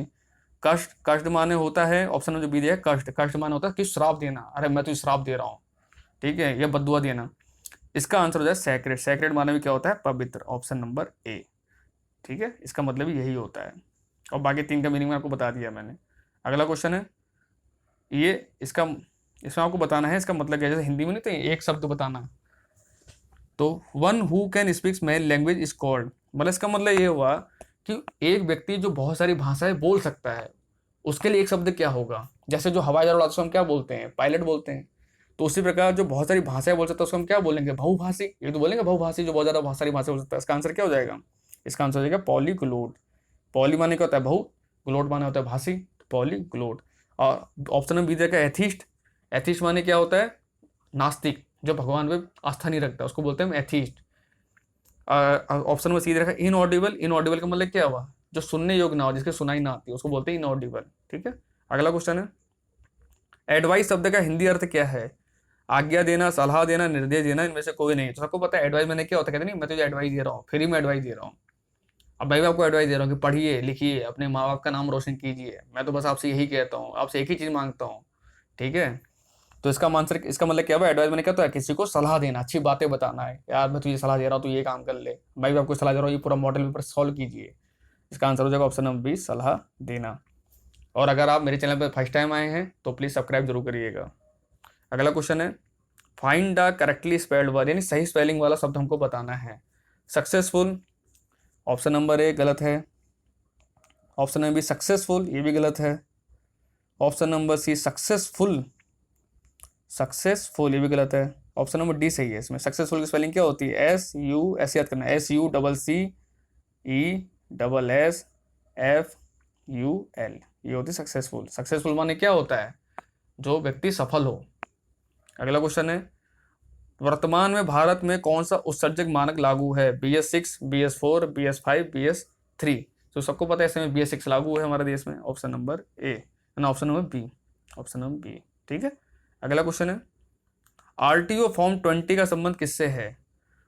कष्ट, कष्ट माने होता है, ऑप्शन में जो बी दिया है कष्ट, कष्ट माने होता है कि श्राप देना, अरे मैं तुझे श्राप दे रहा हूँ, ठीक है, या बद्दुआ देना। इसका आंसर हो जाए सैक्रेड, सैक्रेड माने भी क्या होता है? पवित्र, ऑप्शन नंबर ए, ठीक है, इसका मतलब भी यही होता है। और बाकी 3 का मीनिंग में आपको बता दिया मैंने। अगला क्वेश्चन है, ये इसका, इसमें आपको बताना है इसका मतलब क्या है। जैसे हिंदी में नहीं तो एक शब्द बताना, तो one who can speaks man language is called, मतलब इसका मतलब ये हुआ कि एक व्यक्ति जो बहुत सारी भाषाएं बोल सकता है, उसके लिए एक शब्द क्या होगा? जैसे जो हवाई जहाज उड़ाते हैं उसको हम क्या बोलते हैं? पायलट बोलते हैं। तो उसी प्रकार जो बहुत सारी भाषाएं बोल सकता है उसको हम क्या बोलेंगे? बहुभाषी। ये तो बोलेंगे बहुभाषी, जो बहुत ज़्यादा बहुत सारी भाषा बोल सकता है। इसका आंसर क्या हो जाएगा? इसका आंसर हो जाएगा पॉलीग्लोट। पॉली माने क्या होता है? बहु, ग्लोट माने होता है भाषी, पॉलीग्लोट। और ऑप्शन में बी देखा एथीस्ट, एथीस्ट माने क्या होता है? नास्तिक, जो भगवान पे आस्था नहीं रखता, उसको बोलते हैं हम एथीस्ट। ऑप्शन में सी देखा इनऑडिबल, इनऑडिबल का मतलब क्या हुआ? जो सुनने योग्य ना हो, जिसके सुनाई ना आती है, उसको बोलते हैं इनऑडिबल, ठीक है। अगला क्वेश्चन है, एडवाइस शब्द का हिंदी अर्थ क्या है? आज्ञा देना, सलाह देना, निर्देश देना, इनमें से कोई नहीं। तो सबको पता है एडवाइस मैंने क्या होता है, कहते नहीं मैं तुझे एडवाइस दे रहा हूँ, फ्री में एडवाइस दे रहा हूँ। अब भाई मैं आपको एडवाइस दे रहा हूँ कि पढ़िए लिखिए, अपने माँ बाप का नाम रोशन कीजिए, मैं तो बस आपसे यही कहता हूँ, आपसे एक ही चीज़ मांगता हूँ, ठीक है। तो इसका आंसर, इसका मतलब क्या हुआ? एडवाइस मैंने क्या, तो है किसी को सलाह देना, अच्छी बातें बताना है, यार मैं तुझे सलाह दे रहा हूँ, तू ये काम कर ले, मैं भी आपको सलाह दे रहा हूँ, ये पूरा मॉडल पेपर सॉल्व कीजिए। इसका आंसर हो जाएगा ऑप्शन नंबर बी, सलाह देना। और अगर आप मेरे चैनल पर फर्स्ट टाइम आए हैं तो प्लीज़ सब्सक्राइब जरूर करिएगा। अगला क्वेश्चन है, find the correctly spelled word, यानी सही स्पेलिंग वाला शब्द हमको बताना है। सक्सेसफुल, ऑप्शन नंबर ए गलत है। ऑप्शन नंबर बी सक्सेसफुल, ये भी गलत है। Option number C successful, successful ये भी गलत है। ऑप्शन नंबर डी सही है। इसमें सक्सेसफुल की स्पेलिंग क्या होती है? एस यू, ऐसे याद करना, S U double C E double S F U L, ये होती है सक्सेसफुल। सक्सेसफुल माने क्या होता है? जो व्यक्ति सफल हो। अगला क्वेश्चन है, वर्तमान में भारत में कौन सा उत्सर्जक मानक लागू है? BS6, BS4, BS5, BS3। तो सबको पता है इसमें BS6 लागू है हमारे देश में, ऑप्शन नंबर ए, ना option number B, option number B, ठीक है। अगला क्वेश्चन है, RTO फॉर्म 20 का संबंध किससे है?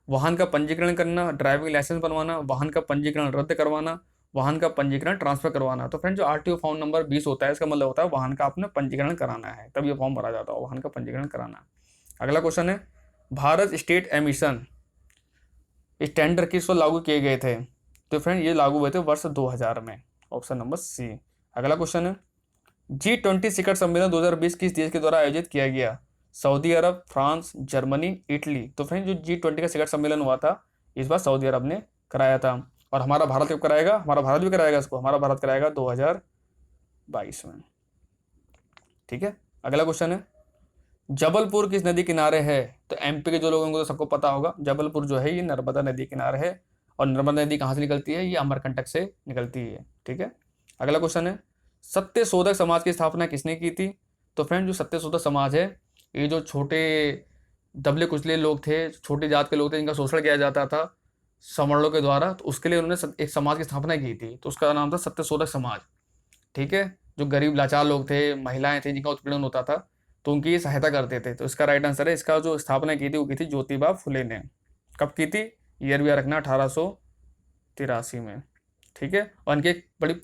वाहन का पंजीकरण करना, ड्राइविंग लाइसेंस बनवाना, वाहन का पंजीकरण रद्द करवाना, वाहन का पंजीकरण ट्रांसफर करवाना। तो फ्रेंड जो RTO फॉर्म नंबर 20 होता है, इसका मतलब होता है वाहन का आपने पंजीकरण कराना है, तब ये फॉर्म भरा जाता है, वाहन का पंजीकरण कराना। अगला क्वेश्चन है, भारत स्टेट एमिशन स्टैंडर्ड किस वर्ष लागू किए गए थे? तो फ्रेंड ये लागू हुए थे वर्ष 2000 में, ऑप्शन नंबर सी। अगला क्वेश्चन है, G20 शिखर सम्मेलन 2020 किस देश के द्वारा आयोजित किया गया? सऊदी अरब, फ्रांस, जर्मनी, इटली। तो फ्रेंड जो G20 का शिखर सम्मेलन हुआ था इस बार सऊदी अरब ने कराया था। और हमारा भारत कब कराएगा? हमारा भारत भी कराएगा इसको, हमारा भारत कराएगा 2022 में। ठीक है। अगला क्वेश्चन है, जबलपुर किस नदी किनारे है? तो एमपी के जो लोगों को तो सबको पता होगा, जबलपुर जो है ये नर्मदा नदी किनारे है। और नर्मदा नदी कहाँ से निकलती है? ये अमरकंटक से निकलती है। ठीक है। अगला क्वेश्चन है, सत्य शोधक समाज की स्थापना किसने की थी? तो फ्रेंड जो सत्य शोधक समाज है, ये जो छोटे दबले कुचले लोग थे, छोटी जात के लोग थे, जिनका शोषण किया जाता था सवर्णों के द्वारा, तो उसके लिए उन्होंने एक समाज की स्थापना की थी, तो उसका नाम था सत्य शोधक समाज। ठीक है। जो गरीब लाचार लोग थे, महिलाएं थी, जिनका उत्पीड़न होता था, तो उनकी सहायता करते थे। तो इसका राइट आंसर है, इसका जो स्थापना की थी वो की थी ज्योतिबा फुले ने। कब की थी? ईयर भी रखना 1883 में। ठीक है। और इनकी एक बड़ी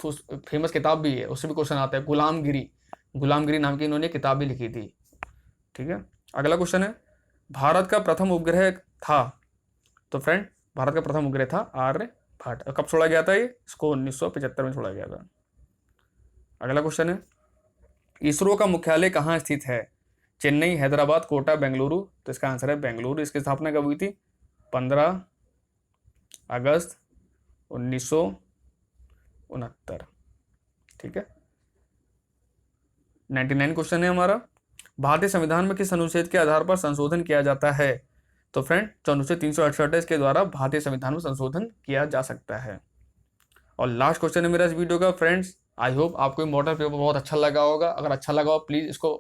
फेमस किताब भी है, उससे भी क्वेश्चन आता है, गुलामगिरी। गुलामगिरी नाम की इन्होंने किताब भी लिखी थी। ठीक है। अगला क्वेश्चन है, भारत का प्रथम उपग्रह था? तो फ्रेंड भारत का प्रथम उपग्रह था आर्यभट्ट। कब छोड़ा गया था ये? इसको 1975 में छोड़ा गया था। अगला क्वेश्चन है, इसरो का मुख्यालय कहाँ स्थित है? चेन्नई, हैदराबाद, कोटा, बेंगलुरु। तो इसका आंसर है बेंगलुरु। इसकी स्थापना कब हुई थी? 15 अगस्त 1969। ठीक है। 99 क्वेश्चन है हमारा, भारतीय संविधान में किस अनुच्छेद के आधार पर संशोधन किया जाता है? तो फ्रेंड जो अनुच्छेद 368 है, इसके द्वारा भारतीय संविधान में संशोधन किया जा सकता है। और लास्ट क्वेश्चन है मेरा इस वीडियो का फ्रेंड्स। आई होप आपको मॉडल पेपर बहुत अच्छा लगा होगा। अगर अच्छा लगा हो प्लीज़ इसको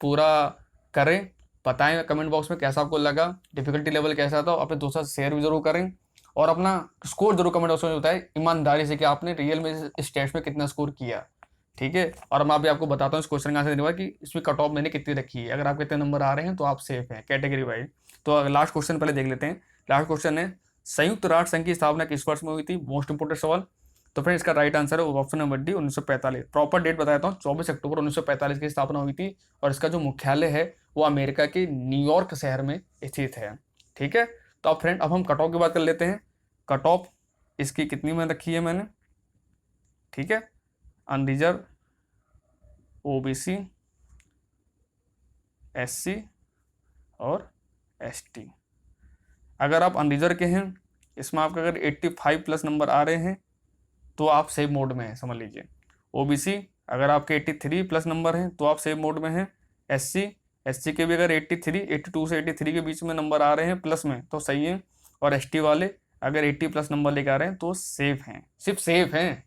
पूरा करें, बताएं कमेंट बॉक्स में कैसा आपको लगा, डिफिकल्टी लेवल कैसा था। अपने दोस्तों से शेयर भी जरूर करें और अपना स्कोर जरूर कमेंट बॉक्स में बताएं ईमानदारी से कि आपने रियल में इस टेस्ट में कितना स्कोर किया। ठीक है। और मैं अभी आपको बताता हूँ इस क्वेश्चन का आंसर देने के बाद कि इसमें कट ऑफ मैंने कितनी रखी है। अगर आपके इतने नंबर आ रहे हैं तो आप सेफ हैं कैटेगरी वाइज। तो लास्ट क्वेश्चन पहले देख लेते हैं। लास्ट क्वेश्चन है, संयुक्त राष्ट्र संघ की स्थापना किस वर्ष में हुई थी? मोस्ट इंपोर्टेंट सवाल। तो फ्रेंड इसका राइट आंसर है option number D, 1945। Proper date बताता हूँ, 24 अक्टूबर 1945 की स्थापना हुई थी। और इसका जो मुख्यालय है वो अमेरिका के न्यूयॉर्क शहर में स्थित है। ठीक है। तो अब फ्रेंड अब हम कट ऑफ की बात कर लेते हैं। कट ऑफ इसकी कितनी में रखी है मैंने? ठीक है। अनरिजर्व, ओबीसी, एससी और एसटी। अगर आप अनरिजर्व के हैं, इसमें आपका अगर 85 प्लस नंबर आ रहे हैं तो आप सेव मोड में हैं, समझ लीजिए। ओबीसी अगर आपके 83 प्लस नंबर हैं तो आप सेव मोड में हैं। एससी के भी अगर 82 से 83 के बीच में नंबर आ रहे हैं प्लस में तो सही है। और एसटी वाले अगर 80 प्लस नंबर लेकर आ रहे हैं तो सेफ हैं, सिर्फ सेफ हैं।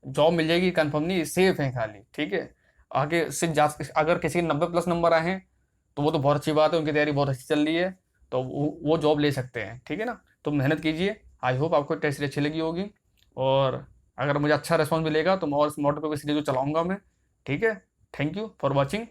जॉब मिल जाएगी कंफर्म नहीं, सेफ हैं खाली। ठीक है। आगे से अगर किसी के 90 प्लस नंबर आए हैं तो वो तो बहुत अच्छी बात है, उनकी तैयारी बहुत अच्छी चल रही है, तो वो जॉब ले सकते हैं। ठीक है ना। तो मेहनत कीजिए। आई होप आपको टेस्ट अच्छी लगी होगी। और अगर मुझे अच्छा रिस्पॉन्स मिलेगा तो मैं और इस मोटर पे सीरीज चलाऊंगा मैं। ठीक है। Thank you for watching.